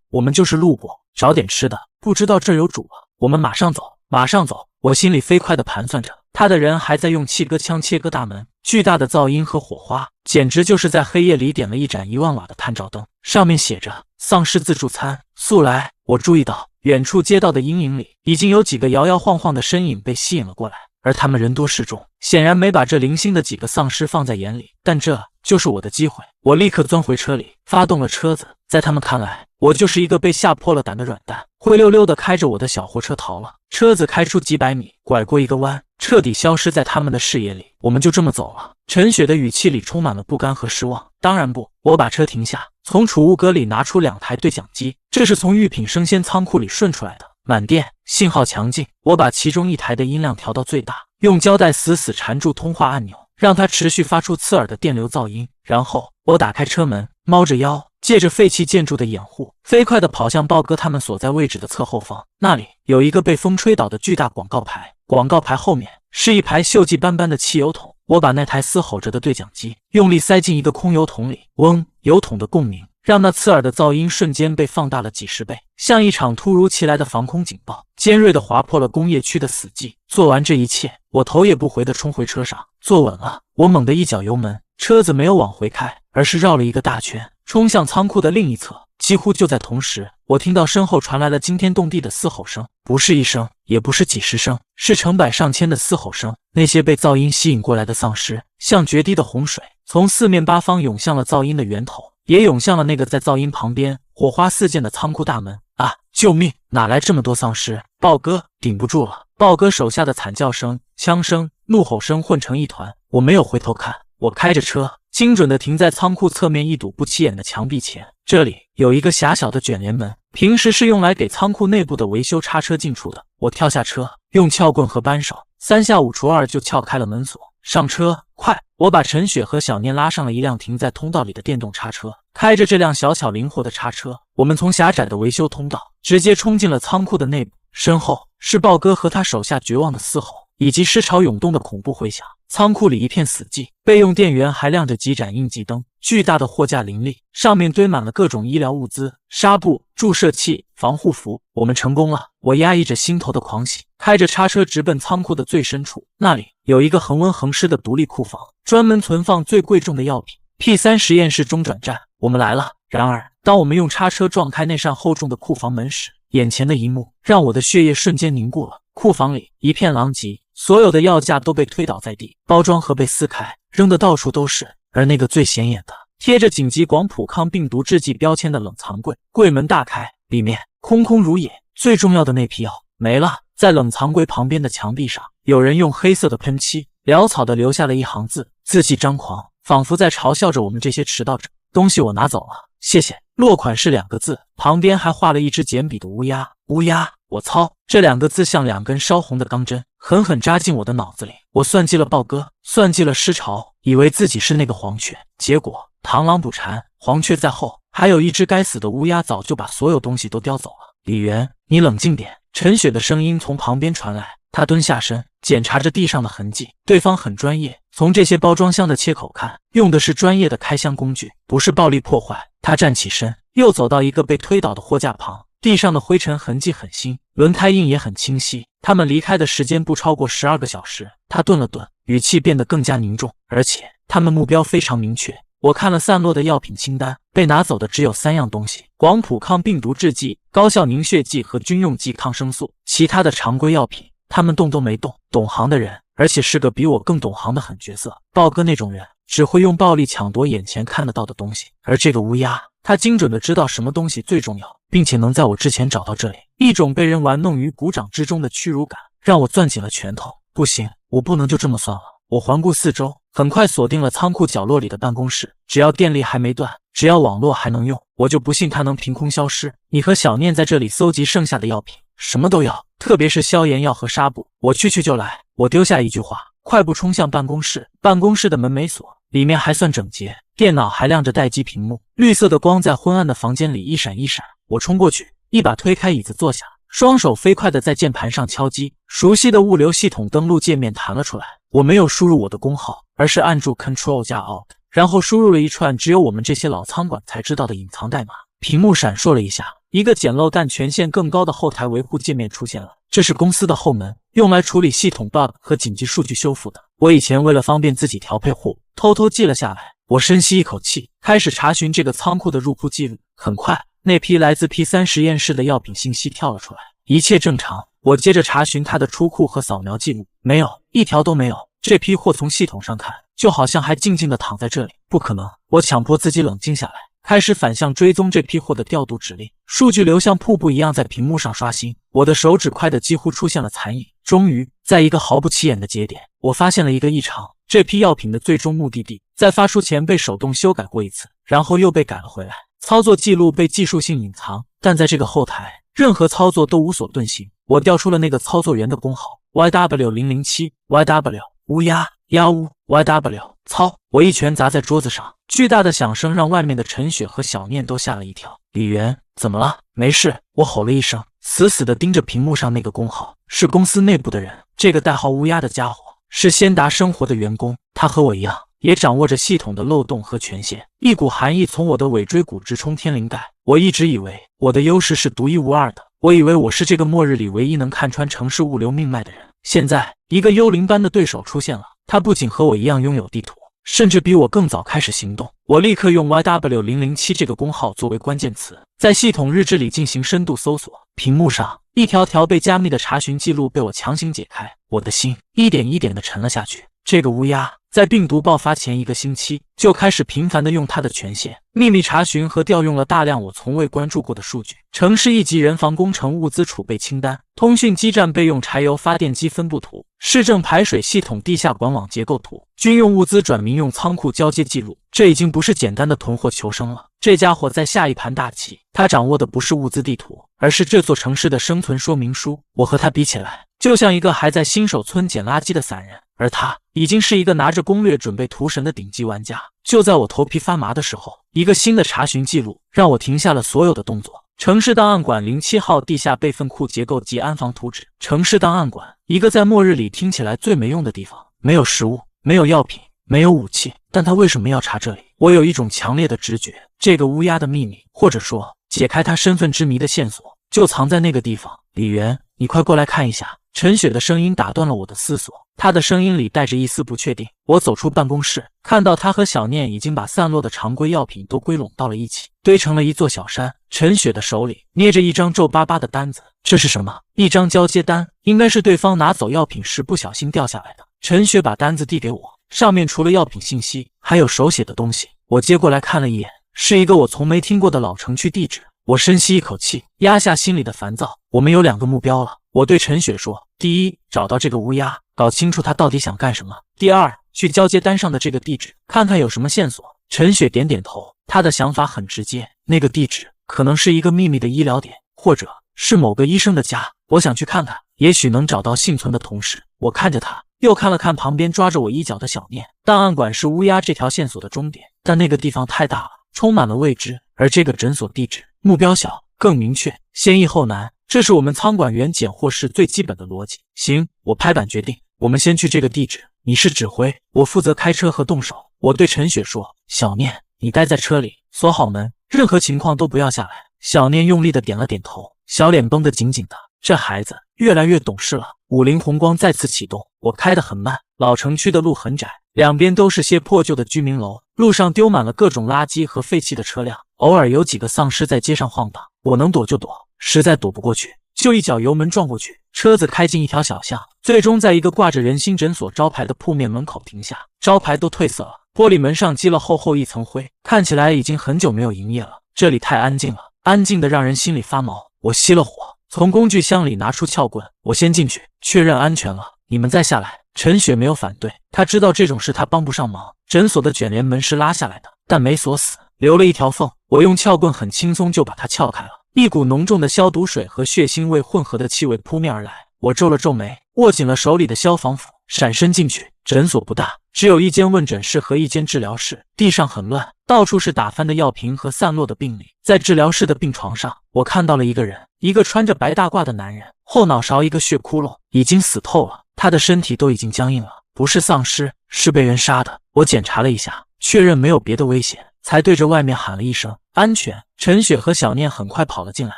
我们就是路过，找点吃的，不知道这儿有主了。我们马上走。马上走！我心里飞快地盘算着，他的人还在用气割枪切割大门，巨大的噪音和火花，简直就是在黑夜里点了一盏1万瓦的探照灯，上面写着丧尸自助餐，速来！我注意到远处街道的阴影里，已经有几个摇摇晃晃的身影被吸引了过来，而他们人多势众，显然没把这零星的几个丧尸放在眼里。但这就是我的机会，我立刻钻回车里，发动了车子。在他们看来，我就是一个被吓破了胆的软蛋，灰溜溜的开着我的小货车逃了。车子开出几百米，拐过一个弯，彻底消失在他们的视野里。我们就这么走了。陈雪的语气里充满了不甘和失望。当然不，我把车停下，从储物格里拿出2台对讲机，这是从御品生鲜仓库里顺出来的，满电，信号强劲。我把其中1台的音量调到最大，用胶带死死缠住通话按钮，让它持续发出刺耳的电流噪音。然后我打开车门，猫着腰，借着废弃建筑的掩护，飞快地跑向豹哥他们所在位置的侧后方。那里有一个被风吹倒的巨大广告牌，广告牌后面是一排锈迹斑斑的汽油桶。我把那台嘶吼着的对讲机用力塞进一个空油桶里，嗡，油桶的共鸣让那刺耳的噪音瞬间被放大了几十倍，像一场突如其来的防空警报，尖锐地划破了工业区的死寂。做完这一切，我头也不回地冲回车上，坐稳了。我猛地一脚油门，车子没有往回开，而是绕了一个大圈，冲向仓库的另一侧。几乎就在同时，我听到身后传来了惊天动地的嘶吼声，不是1声，也不是几十声，是成百上千的嘶吼声。那些被噪音吸引过来的丧尸，像决堤的洪水，从四面八方涌向了噪音的源头，也涌向了那个在噪音旁边火花四溅的仓库大门。啊！救命！哪来这么多丧尸？豹哥顶不住了！豹哥手下的惨叫声、枪声、怒吼声混成一团。我没有回头看，我开着车精准地停在仓库侧面一堵不起眼的墙壁前。这里有一个狭小的卷帘门，平时是用来给仓库内部的维修叉车进出的。我跳下车，用撬棍和扳手3下5除2就撬开了门锁。上车，快！我把陈雪和小念拉上了一辆停在通道里的电动叉车。开着这辆小巧灵活的叉车，我们从狭窄的维修通道直接冲进了仓库的内部。身后是豹哥和他手下绝望的嘶吼，以及尸潮涌动的恐怖回响。仓库里一片死寂，备用电源还亮着几盏应急灯，巨大的货架林立，上面堆满了各种医疗物资、纱布、注射器、防护服。我们成功了！我压抑着心头的狂喜，开着叉车直奔仓库的最深处。那里有一个恒温恒湿的独立库房，专门存放最贵重的药品。P3实验室中转站，我们来了。然而，当我们用叉车撞开那扇厚重的库房门时，眼前的一幕让我的血液瞬间凝固了。库房里一片狼藉，所有的药架都被推倒在地，包装盒被撕开，扔得到处都是。而那个最显眼的，贴着紧急广谱抗病毒制剂标签的冷藏柜，柜门大开，里面空空如也，最重要的那批药没了。在冷藏柜旁边的墙壁上，有人用黑色的喷漆潦草地留下了一行字，字迹张狂，仿佛在嘲笑着我们这些迟到者。东西我拿走了，谢谢。落款是2个字，旁边还画了一只简笔的乌鸦。乌鸦，我操！这2个字像2根烧红的钢针，狠狠扎进我的脑子里。我算计了豹哥，算计了尸潮，以为自己是那个黄雀，结果螳螂捕蝉，黄雀在后，还有一只该死的乌鸦早就把所有东西都叼走了。李元，你冷静点。陈雪的声音从旁边传来，她蹲下身，检查着地上的痕迹。对方很专业，从这些包装箱的切口看，用的是专业的开箱工具，不是暴力破坏。他站起身，又走到一个被推倒的货架旁，地上的灰尘痕迹很新，轮胎印也很清晰。他们离开的时间不超过12个小时。他顿了顿，语气变得更加凝重，而且他们目标非常明确。我看了散落的药品清单，被拿走的只有3样东西：广谱抗病毒制剂、高效凝血剂和军用剂抗生素。其他的常规药品他们动都没动。懂行的人，而且是个比我更懂行的狠角色。豹哥那种人只会用暴力抢夺眼前看得到的东西，而这个乌鸦，他精准的知道什么东西最重要，并且能在我之前找到这里。一种被人玩弄于股掌之中的屈辱感让我攥紧了拳头。不行，我不能就这么算了。我环顾四周，很快锁定了仓库角落里的办公室。只要电力还没断，只要网络还能用，我就不信它能凭空消失。你和小念在这里搜集剩下的药品，什么都要，特别是消炎药和纱布，我去就来。我丢下一句话，快步冲向办公室。办公室的门没锁，里面还算整洁，电脑还亮着待机屏幕，绿色的光在昏暗的房间里一闪一闪。我冲过去，一把推开椅子坐下，双手飞快地在键盘上敲击。熟悉的物流系统登录界面弹了出来。我没有输入我的工号，而是按住 Ctrl 加 Alt， 然后输入了一串只有我们这些老仓管才知道的隐藏代码。屏幕闪烁了一下，一个简陋但权限更高的后台维护界面出现了。这是公司的后门，用来处理系统 bug 和紧急数据修复的。我以前为了方便自己调配货物，偷偷记了下来。我深吸一口气，开始查询这个仓库的入库记录。很快，那批来自 P3 实验室的药品信息跳了出来，一切正常。我接着查询它的出库和扫描记录，没有，一条都没有。这批货从系统上看，就好像还静静地躺在这里。不可能！我强迫自己冷静下来，开始反向追踪这批货的调度指令。数据流像瀑布一样在屏幕上刷新，我的手指快得几乎出现了残影。终于，在一个毫不起眼的节点，我发现了一个异常。这批药品的最终目的地在发出前被手动修改过一次，然后又被改了回来。操作记录被技术性隐藏，但在这个后台，任何操作都无所遁形。我调出了那个操作员的工号 YW007 YW 乌鸦鸦乌 YW 操！我一拳砸在桌子上，巨大的响声让外面的陈雪和小念都吓了一跳。李元，怎么了？没事，我吼了一声，死死地盯着屏幕上那个工号，是公司内部的人。这个代号乌鸦的家伙是先达生活的员工，他和我一样，也掌握着系统的漏洞和权限。一股寒意从我的尾椎骨直冲天灵盖。我一直以为我的优势是独一无二的，我以为我是这个末日里唯一能看穿城市物流命脉的人。现在，一个幽灵般的对手出现了，他不仅和我一样拥有地图，甚至比我更早开始行动。我立刻用 YW007 这个工号作为关键词，在系统日志里进行深度搜索。屏幕上一条条被加密的查询记录被我强行解开，我的心一点一点地沉了下去。这个乌鸦在病毒爆发前1个星期就开始频繁地用它的权限，秘密查询和调用了大量我从未关注过的数据：城市1级人防工程物资储备清单、通讯基站备用柴油发电机分布图、市政排水系统地下管网结构图、军用物资转民用仓库交接记录。这已经不是简单的囤货求生了，这家伙在下一盘大棋。他掌握的不是物资地图，而是这座城市的生存说明书。我和他比起来，就像一个还在新手村捡垃圾的散人，而他已经是一个拿着攻略准备屠神的顶级玩家。就在我头皮发麻的时候，一个新的查询记录让我停下了所有的动作。城市档案馆07号地下备份库结构及安防图纸。城市档案馆，一个在末日里听起来最没用的地方，没有食物，没有药品，没有武器，但他为什么要查这里？我有一种强烈的直觉，这个乌鸦的秘密，或者说解开他身份之谜的线索，就藏在那个地方。李元，你快过来看一下！陈雪的声音打断了我的思索，她的声音里带着一丝不确定。我走出办公室，看到她和小念已经把散落的常规药品都归拢到了一起，堆成了一座小山。陈雪的手里捏着一张皱巴巴的单子，这是什么？一张交接单，应该是对方拿走药品时不小心掉下来的。陈雪把单子递给我，上面除了药品信息，还有手写的东西。我接过来看了一眼，是一个我从没听过的老城区地址。我深吸一口气，压下心里的烦躁。我们有2个目标了，我对陈雪说：第一，找到这个乌鸦，搞清楚他到底想干什么；第二，去交接单上的这个地址，看看有什么线索。陈雪点点头，她的想法很直接，那个地址可能是一个秘密的医疗点，或者是某个医生的家。我想去看看，也许能找到幸存的同事。我看着他，又看了看旁边抓着我衣角的小念。档案馆是乌鸦这条线索的终点，但那个地方太大了，充满了未知。而这个诊所地址，目标小，更明确，先易后难，这是我们仓管员捡货时最基本的逻辑。行，我拍板决定，我们先去这个地址，你是指挥，我负责开车和动手。我对陈雪说：小念，你待在车里，锁好门，任何情况都不要下来。小念用力的点了点头，小脸绷得紧紧的。这孩子越来越懂事了。五菱宏光再次启动，我开得很慢。老城区的路很窄，两边都是些破旧的居民楼，路上丢满了各种垃圾和废弃的车辆，偶尔有几个丧尸在街上晃荡。我能躲就躲，实在躲不过去，就一脚油门撞过去。车子开进一条小巷，最终在一个挂着人心诊所招牌的铺面门口停下。招牌都褪色了，玻璃门上积了厚厚一层灰，看起来已经很久没有营业了。这里太安静了，安静的让人心里发毛。我熄了火，从工具箱里拿出撬棍，我先进去确认安全了，你们再下来。陈雪没有反对，她知道这种事她帮不上忙。诊所的卷帘门是拉下来的，但没锁死，留了一条缝。我用撬棍很轻松就把它撬开了，一股浓重的消毒水和血腥味混合的气味扑面而来。我皱了皱眉，握紧了手里的消防斧，闪身进去。诊所不大，只有一间问诊室和一间治疗室，地上很乱，到处是打翻的药瓶和散落的病历。在治疗室的病床上，我看到了一个人，一个穿着白大褂的男人，后脑勺一个血窟窿，已经死透了，他的身体都已经僵硬了，不是丧尸，是被人杀的。我检查了一下，确认没有别的危险，才对着外面喊了一声安全。陈雪和小念很快跑了进来。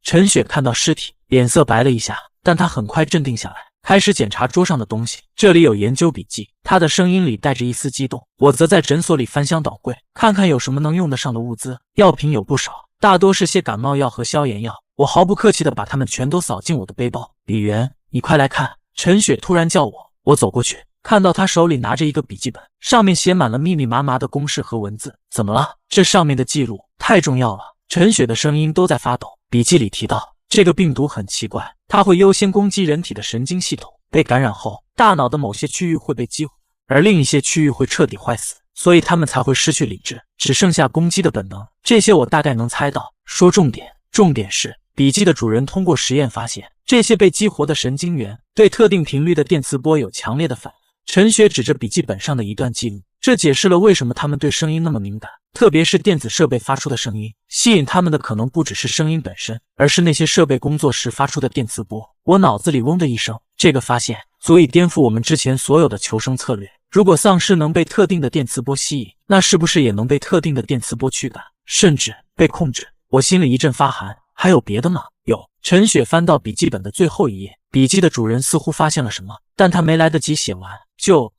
陈雪看到尸体，脸色白了一下，但他很快镇定下来，开始检查桌上的东西。这里有研究笔记，他的声音里带着一丝激动。我则在诊所里翻箱倒柜，看看有什么能用得上的物资。药品有不少，大多是些感冒药和消炎药。我毫不客气地把它们全都扫进我的背包。李元，你快来看！陈雪突然叫我。我走过去，看到他手里拿着一个笔记本，上面写满了密密麻麻的公式和文字。怎么了？这上面的记录太重要了。陈雪的声音都在发抖。笔记里提到，这个病毒很奇怪，它会优先攻击人体的神经系统，被感染后，大脑的某些区域会被激活，而另一些区域会彻底坏死，所以他们才会失去理智，只剩下攻击的本能。这些我大概能猜到。说重点，重点是笔记的主人通过实验发现，这些被激活的神经元对特定频率的电磁波有强烈的反应。陈雪指着笔记本上的一段记录，这解释了为什么他们对声音那么敏感，特别是电子设备发出的声音。吸引他们的可能不只是声音本身，而是那些设备工作时发出的电磁波。我脑子里嗡的一声，这个发现足以颠覆我们之前所有的求生策略。如果丧尸能被特定的电磁波吸引，那是不是也能被特定的电磁波驱赶，甚至被控制？我心里一阵发寒。还有别的吗？有。陈雪翻到笔记本的最后一页，笔记的主人似乎发现了什么，但他没来得及写完，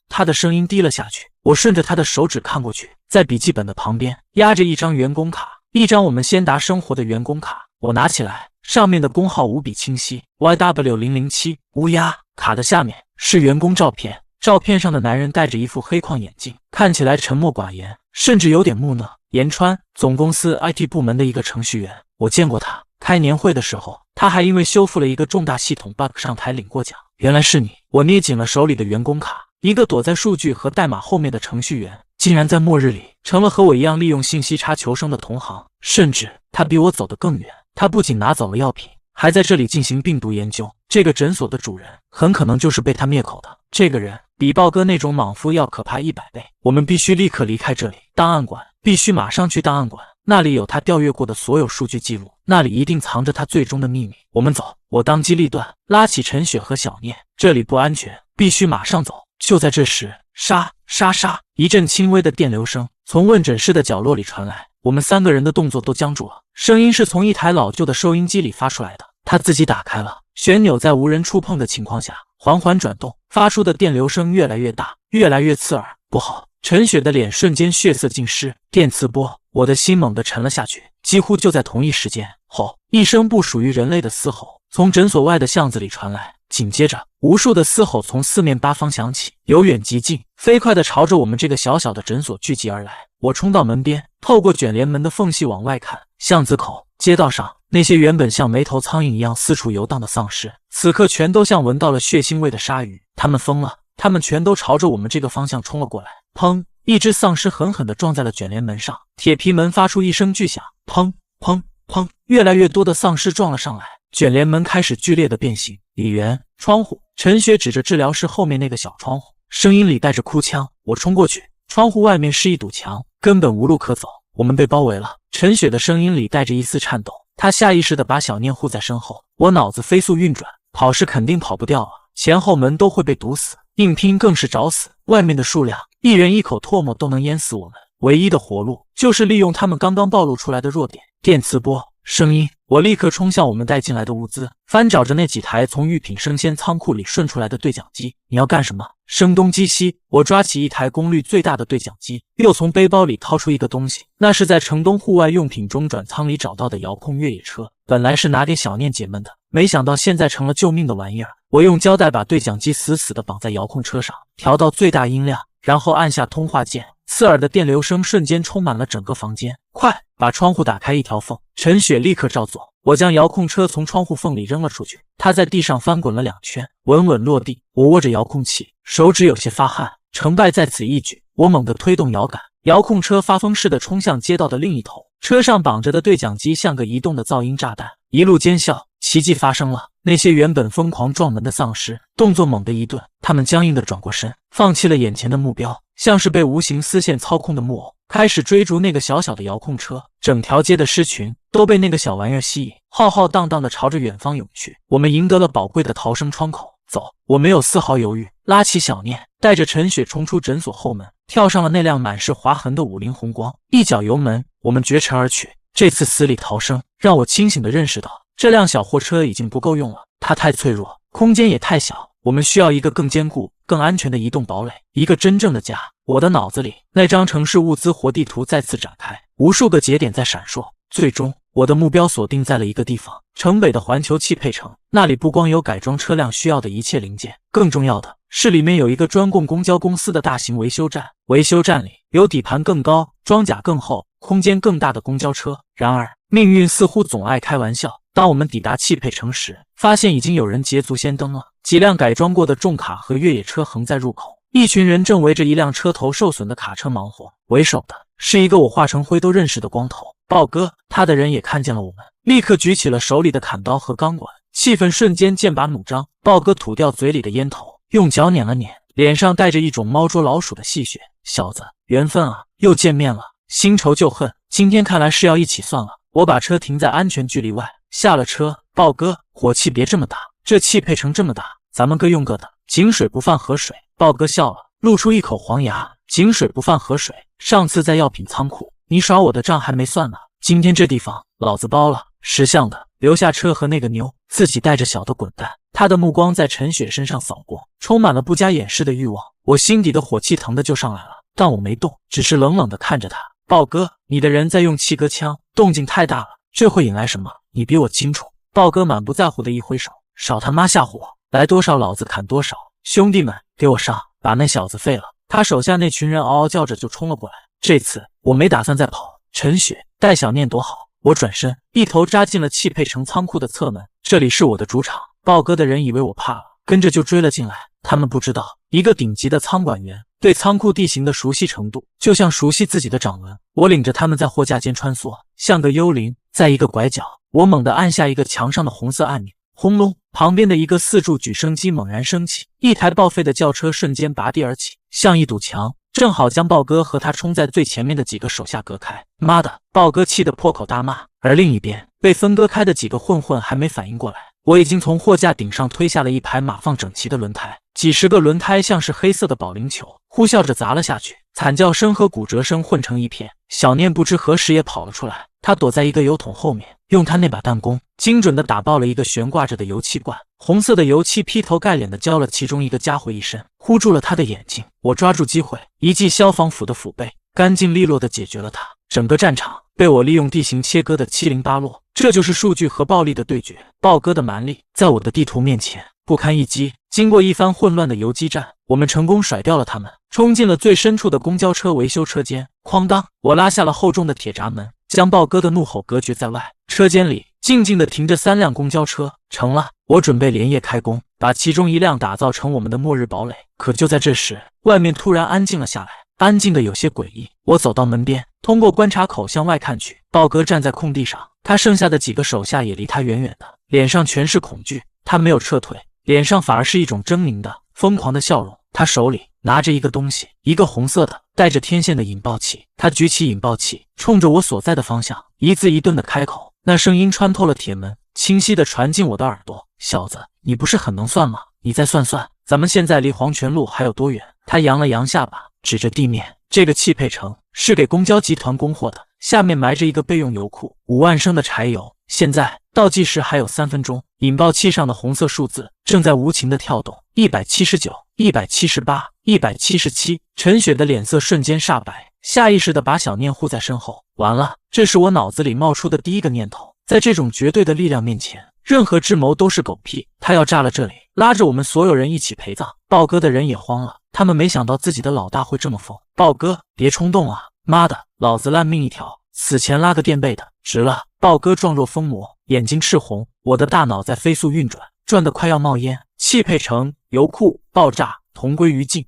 他的声音低了下去。我顺着他的手指看过去，在笔记本的旁边压着一张员工卡，一张我们先达生活的员工卡。我拿起来，上面的工号无比清晰 ，YW007 乌鸦。卡的下面是员工照片，照片上的男人戴着一副黑框眼镜，看起来沉默寡言，甚至有点木讷。严川，总公司 IT 部门的一个程序员，我见过他。开年会的时候，他还因为修复了一个重大系统 bug 上台领过奖。原来是你！我捏紧了手里的员工卡。一个躲在数据和代码后面的程序员，竟然在末日里成了和我一样利用信息差求生的同行，甚至他比我走得更远。他不仅拿走了药品，还在这里进行病毒研究。这个诊所的主人很可能就是被他灭口的。这个人比豹哥那种莽夫要可怕100倍。我们必须立刻离开这里。档案馆，必须马上去档案馆。那里有他调阅过的所有数据记录，那里一定藏着他最终的秘密。我们走！我当机立断，拉起陈雪和小念。这里不安全，必须马上走。就在这时，沙沙沙，一阵轻微的电流声从问诊室的角落里传来。我们3个人的动作都僵住了。声音是从一台老旧的收音机里发出来的，他自己打开了旋钮，在无人触碰的情况下缓缓转动，发出的电流声越来越大，越来越刺耳。不好！陈雪的脸瞬间血色尽失。电磁波！我的心猛地沉了下去。几乎就在同一时间，吼！一声不属于人类的嘶吼从诊所外的巷子里传来，紧接着无数的嘶吼从四面八方响起，由远及近，飞快地朝着我们这个小小的诊所聚集而来。我冲到门边，透过卷帘门的缝隙往外看，巷子口、街道上，那些原本像没头苍蝇一样四处游荡的丧尸，此刻全都像闻到了血腥味的鲨鱼。他们疯了，他们全都朝着我们这个方向冲了过来。砰！一只丧尸狠狠地撞在了卷帘门上，铁皮门发出一声巨响，砰砰砰！越来越多的丧尸撞了上来，卷帘门开始剧烈的变形。李元，窗户！陈雪指着治疗室后面那个小窗户，声音里带着哭腔。我冲过去，窗户外面是一堵墙，根本无路可走，我们被包围了。陈雪的声音里带着一丝颤抖，她下意识地把小念护在身后。我脑子飞速运转，跑是肯定跑不掉了，前后门都会被堵死，硬拼更是找死。外面的数量，一人一口唾沫都能淹死我们，唯一的活路就是利用他们刚刚暴露出来的弱点。电磁波，声音！我立刻冲向我们带进来的物资，翻找着那几台从御品生鲜仓库里顺出来的对讲机。你要干什么？声东击西！我抓起一台功率最大的对讲机，又从背包里掏出一个东西，那是在城东户外用品中转仓里找到的遥控越野车，本来是拿给小念解闷的，没想到现在成了救命的玩意儿。我用胶带把对讲机死死地绑在遥控车上，调到最大音量，然后按下通话键，刺耳的电流声瞬间充满了整个房间。快，把窗户打开一条缝！陈雪立刻照做。我将遥控车从窗户缝里扔了出去，它在地上翻滚了2圈，稳稳落地。我握着遥控器，手指有些发汗，成败在此一举。我猛地推动摇杆，遥控车发疯似的冲向街道的另一头，车上绑着的对讲机像个移动的噪音炸弹，一路尖啸。奇迹发生了，那些原本疯狂撞门的丧尸动作猛地一顿，他们僵硬地转过身，放弃了眼前的目标，像是被无形丝线操控的木偶，开始追逐那个小小的遥控车。整条街的狮群都被那个小玩意儿吸引，浩浩荡荡地朝着远方涌去。我们赢得了宝贵的逃生窗口。走！我没有丝毫犹豫，拉起小念，带着陈雪冲出诊所后门，跳上了那辆满是划痕的50红光，一脚油门，我们绝尘而去。这次死里逃生让我清醒地认识到，这辆小货车已经不够用了。它太脆弱，空间也太小，我们需要一个更坚固、更安全的移动堡垒，一个真正的家。我的脑子里那张城市物资活地图再次展开，无数个节点在闪烁。最终，我的目标锁定在了一个地方，城北的环球汽配城。那里不光有改装车辆需要的一切零件，更重要的是里面有一个专供公交公司的大型维修站。维修站里有底盘更高、装甲更厚、空间更大的公交车。然而，命运似乎总爱开玩笑。当我们抵达汽配城时，发现已经有人捷足先登了。几辆改装过的重卡和越野车横在入口，一群人正围着一辆车头受损的卡车忙活。为首的是一个我化成灰都认识的光头豹哥，他的人也看见了我们，立刻举起了手里的砍刀和钢管，气氛瞬间剑拔弩张。豹哥吐掉嘴里的烟头，用脚捻了捻，脸上带着一种猫捉老鼠的戏谑。小子，缘分啊，又见面了，新仇旧恨，今天看来是要一起算了。我把车停在安全距离外，下了车。豹哥，火气别这么大，这汽配城这么大，咱们各用各的，井水不犯河水。豹哥笑了，露出一口黄牙。井水不犯河水，上次在药品仓库你耍我的账还没算呢，今天这地方老子包了。识相的留下车和那个妞，自己带着小的滚蛋。他的目光在陈雪身上扫过，充满了不加掩饰的欲望。我心底的火气腾的就上来了，但我没动，只是冷冷的看着他。豹哥，你的人在用气割枪，动静太大了，这会引来什么？你比我清楚。豹哥满不在乎的一挥手，少他妈吓唬我，来多少老子砍多少。兄弟们，给我上，把那小子废了。他手下那群人嗷嗷叫着就冲了过来。这次我没打算再跑，陈雪带小念多好。我转身一头扎进了汽配城仓库的侧门，这里是我的主场。豹哥的人以为我怕了，跟着就追了进来。他们不知道，一个顶级的仓管员对仓库地形的熟悉程度，就像熟悉自己的掌纹。我领着他们在货架间穿梭，像个幽灵。在一个拐角，我猛地按下一个墙上的红色按钮，轰隆！旁边的一个4柱举升机猛然升起，一台报废的轿车瞬间拔地而起，像一堵墙，正好将豹哥和他冲在最前面的几个手下隔开。妈的！豹哥气得破口大骂。而另一边被分割开的几个混混还没反应过来，我已经从货架顶上推下了一排码放整齐的轮胎，几十个轮胎像是黑色的保龄球，呼啸着砸了下去，惨叫声和骨折声混成一片。小念不知何时也跑了出来，他躲在一个油桶后面，用他那把弹弓精准地打爆了一个悬挂着的油漆罐，红色的油漆劈头盖脸地浇了其中一个家伙一身，糊住了他的眼睛。我抓住机会，一记消防斧的斧背，干净利落地解决了他。整个战场被我利用地形切割的七零八落，这就是数据和暴力的对决。豹哥的蛮力在我的地图面前不堪一击。经过一番混乱的游击战，我们成功甩掉了他们，冲进了最深处的公交车维修车间。哐当，我拉下了厚重的铁闸门，将豹哥的怒吼隔绝在外。车间里静静地停着3辆公交车。成了，我准备连夜开工，把其中一辆打造成我们的末日堡垒。可就在这时，外面突然安静了下来，安静的有些诡异。我走到门边，通过观察口向外看去，豹哥站在空地上，他剩下的几个手下也离他远远的，脸上全是恐惧。他没有撤退，脸上反而是一种狰狞的、疯狂的笑容。他手里拿着一个东西，一个红色的、带着天线的引爆器。他举起引爆器，冲着我所在的方向，一字一顿的开口，那声音穿透了铁门，清晰的传进我的耳朵。小子，你不是很能算吗？你再算算，咱们现在离黄泉路还有多远？他扬了扬下巴，指着地面。这个汽配城是给公交集团供货的，下面埋着一个备用油库，5万升的柴油。现在倒计时还有3分钟，引爆器上的红色数字正在无情的跳动，179、178、177。陈雪的脸色瞬间煞白，下意识地把小念护在身后。完了，这是我脑子里冒出的第一个念头。在这种绝对的力量面前，任何智谋都是狗屁。他要炸了这里，拉着我们所有人一起陪葬。豹哥的人也慌了，他们没想到自己的老大会这么疯。豹哥，别冲动啊！妈的，老子烂命一条，死前拉个垫背的，值了！豹哥状若疯魔，眼睛赤红，我的大脑在飞速运转，转得快要冒烟。汽配城、油库、爆炸，同归于尽。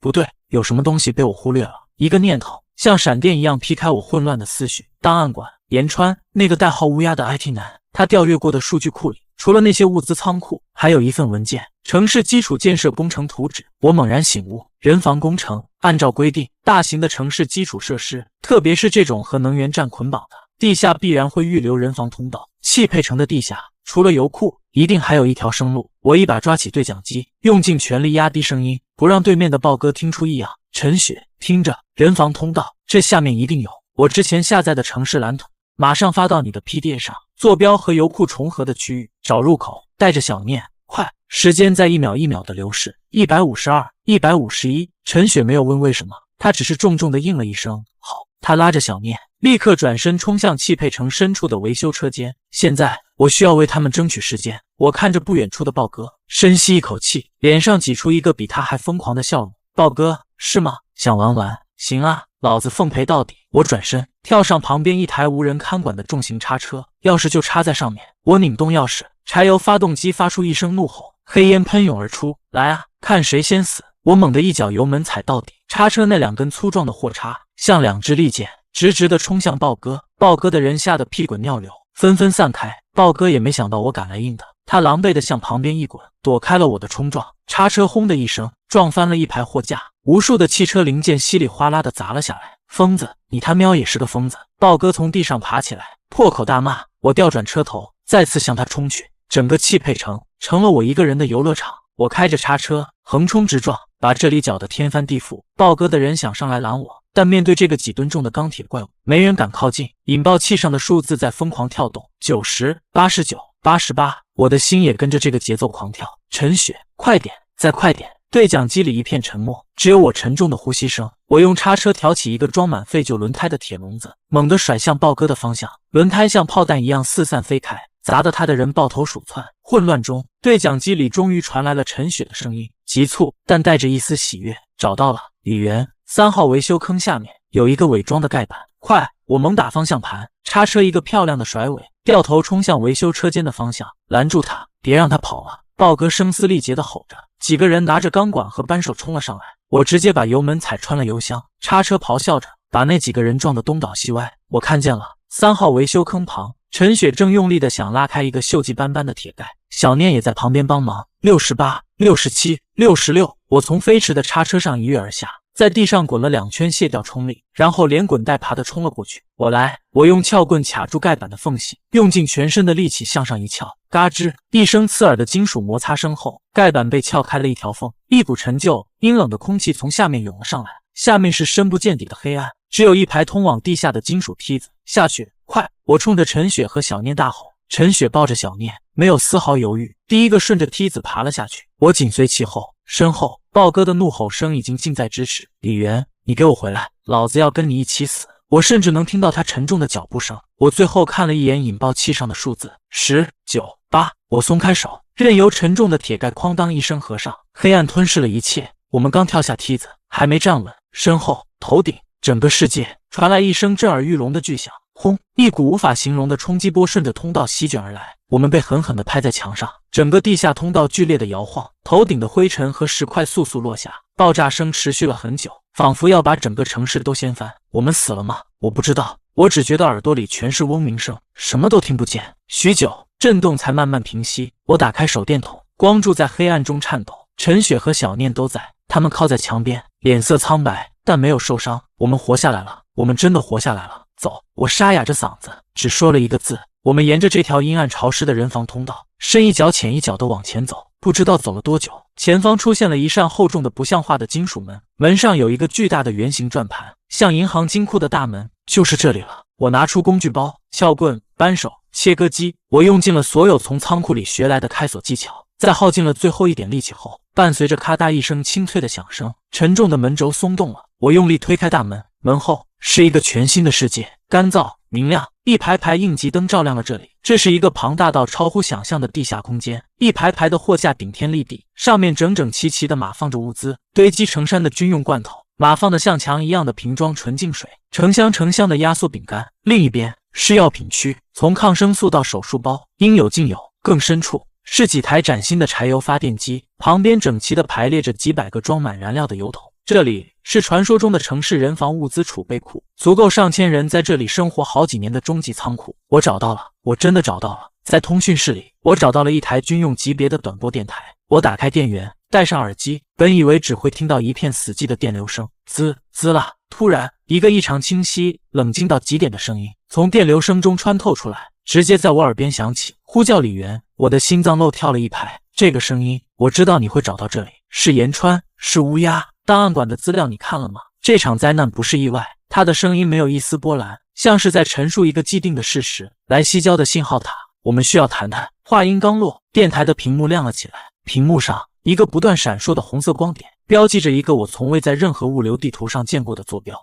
不对，有什么东西被我忽略了。一个念头像闪电一样劈开我混乱的思绪。档案馆，岩川，那个代号乌鸦的 IT 男，他调阅过的数据库里，除了那些物资仓库，还有一份文件，城市基础建设工程图纸。我猛然醒悟，人防工程，按照规定，大型的城市基础设施，特别是这种和能源站捆绑的，地下必然会预留人防通道。汽配城的地下，除了油库，一定还有一条生路。我一把抓起对讲机，用尽全力压低声音，不让对面的豹哥听出异样。陈雪，听着，人防通道，这下面一定有我之前下载的城市蓝图，马上发到你的 PDA 上，坐标和油库重合的区域，找入口，带着小念，快！时间在一秒一秒的流逝，152、151。陈雪没有问为什么，她只是重重的应了一声好。她拉着小念，立刻转身冲向汽配城深处的维修车间。现在我需要为他们争取时间。我看着不远处的豹哥，深吸一口气，脸上挤出一个比他还疯狂的笑容。豹哥，是吗？想玩玩？行啊，老子奉陪到底！我转身跳上旁边一台无人看管的重型叉车，钥匙就插在上面。我拧动钥匙，柴油发动机发出一声怒吼，黑烟喷涌而出。来啊，看谁先死！我猛地一脚油门踩到底，叉车那两根粗壮的货叉像两支利箭，直直地冲向豹哥。豹哥的人吓得屁滚尿流，纷纷散开。豹哥也没想到我赶来硬的，他狼狈地向旁边一滚，躲开了我的冲撞。叉车轰的一声撞翻了一排货架，无数的汽车零件稀里哗啦地砸了下来。疯子，你他喵也是个疯子！豹哥从地上爬起来，破口大骂。我调转车头，再次向他冲去。整个汽配城成了我一个人的游乐场。我开着叉车横冲直撞，把这里搅得天翻地覆。豹哥的人想上来拦我，但面对这个几吨重的钢铁怪物，没人敢靠近。引爆器上的数字在疯狂跳动，90、89、88，我的心也跟着这个节奏狂跳。陈雪，快点，再快点！对讲机里一片沉默，只有我沉重的呼吸声。我用叉车挑起一个装满废旧轮胎的铁笼子，猛地甩向豹哥的方向，轮胎像炮弹一样四散飞开，砸得他的人抱头鼠窜。混乱中，对讲机里终于传来了陈雪的声音，急促但带着一丝喜悦。找到了，李元，3号维修坑下面有一个伪装的盖板，快！我猛打方向盘，叉车一个漂亮的甩尾，掉头冲向维修车间的方向，拦住他，别让他跑啊！豹哥声嘶力竭地吼着。几个人拿着钢管和扳手冲了上来，我直接把油门踩穿了油箱，叉车咆哮着把那几个人撞得东倒西歪。我看见了3号维修坑旁，陈雪正用力地想拉开一个锈迹斑斑的铁盖，小念也在旁边帮忙。68、67、66，我从飞驰的叉车上一跃而下，在地上滚了2圈卸掉冲力，然后连滚带爬地冲了过去。我来！我用撬棍卡住盖板的缝隙，用尽全身的力气向上一撬，嘎吱一声刺耳的金属摩擦声后，盖板被撬开了一条缝，一股陈旧阴冷的空气从下面涌了上来。下面是深不见底的黑暗，只有一排通往地下的金属梯子。下去，快！我冲着陈雪和小念大吼。陈雪抱着小念，没有丝毫犹豫，第一个顺着梯子爬了下去，我紧随其后。身后豹哥的怒吼声已经近在咫尺。李元，你给我回来，老子要跟你一起死！我甚至能听到他沉重的脚步声。我最后看了一眼引爆器上的数字，10、9、8。我松开手，任由沉重的铁盖哐当一声合上，黑暗吞噬了一切。我们刚跳下梯子，还没站稳，身后、头顶、整个世界传来一声震耳欲聋的巨响。轰！一股无法形容的冲击波顺着通道席卷而来，我们被狠狠地拍在墙上，整个地下通道剧烈的摇晃，头顶的灰尘和石块簌簌落下，爆炸声持续了很久，仿佛要把整个城市都掀翻。我们死了吗？我不知道，我只觉得耳朵里全是嗡鸣声，什么都听不见。许久，震动才慢慢平息。我打开手电筒，光柱在黑暗中颤抖。陈雪和小念都在，他们靠在墙边，脸色苍白，但没有受伤。我们活下来了，我们真的活下来了。走！我沙哑着嗓子，只说了一个字。我们沿着这条阴暗潮湿的人防通道，深一脚浅一脚地往前走。不知道走了多久，前方出现了一扇厚重的不像话的金属门，门上有一个巨大的圆形转盘，像银行金库的大门。就是这里了。我拿出工具包、撬棍、扳手、切割机，我用尽了所有从仓库里学来的开锁技巧。在耗尽了最后一点力气后，伴随着咔嗒一声清脆的响声，沉重的门轴松动了。我用力推开大门，门后是一个全新的世界，干燥明亮，一排排应急灯照亮了这里。这是一个庞大到超乎想象的地下空间，一排排的货架顶天立地，上面整整齐齐地码放着物资，堆积成山的军用罐头，码放的像墙一样的瓶装纯净水，成箱成箱的压缩饼干。另一边是药品区，从抗生素到手术包，应有尽有。更深处是几台崭新的柴油发电机，旁边整齐地排列着几百个装满燃料的油桶。这里是传说中的城市人防物资储备库，足够上千人在这里生活好几年的终极仓库。我找到了，我真的找到了。在通讯室里，我找到了一台军用级别的短波电台。我打开电源，戴上耳机，本以为只会听到一片死寂的电流声，滋滋啦。突然，一个异常清晰、冷静到极点的声音从电流声中穿透出来，直接在我耳边响起，呼叫李元。我的心脏漏跳了一拍。这个声音，我知道你会找到这里，是岩川，是乌鸦。档案馆的资料你看了吗？这场灾难不是意外，他的声音没有一丝波澜，像是在陈述一个既定的事实。来西郊的信号塔，我们需要谈谈。话音刚落，电台的屏幕亮了起来，屏幕上一个不断闪烁的红色光点，标记着一个我从未在任何物流地图上见过的坐标。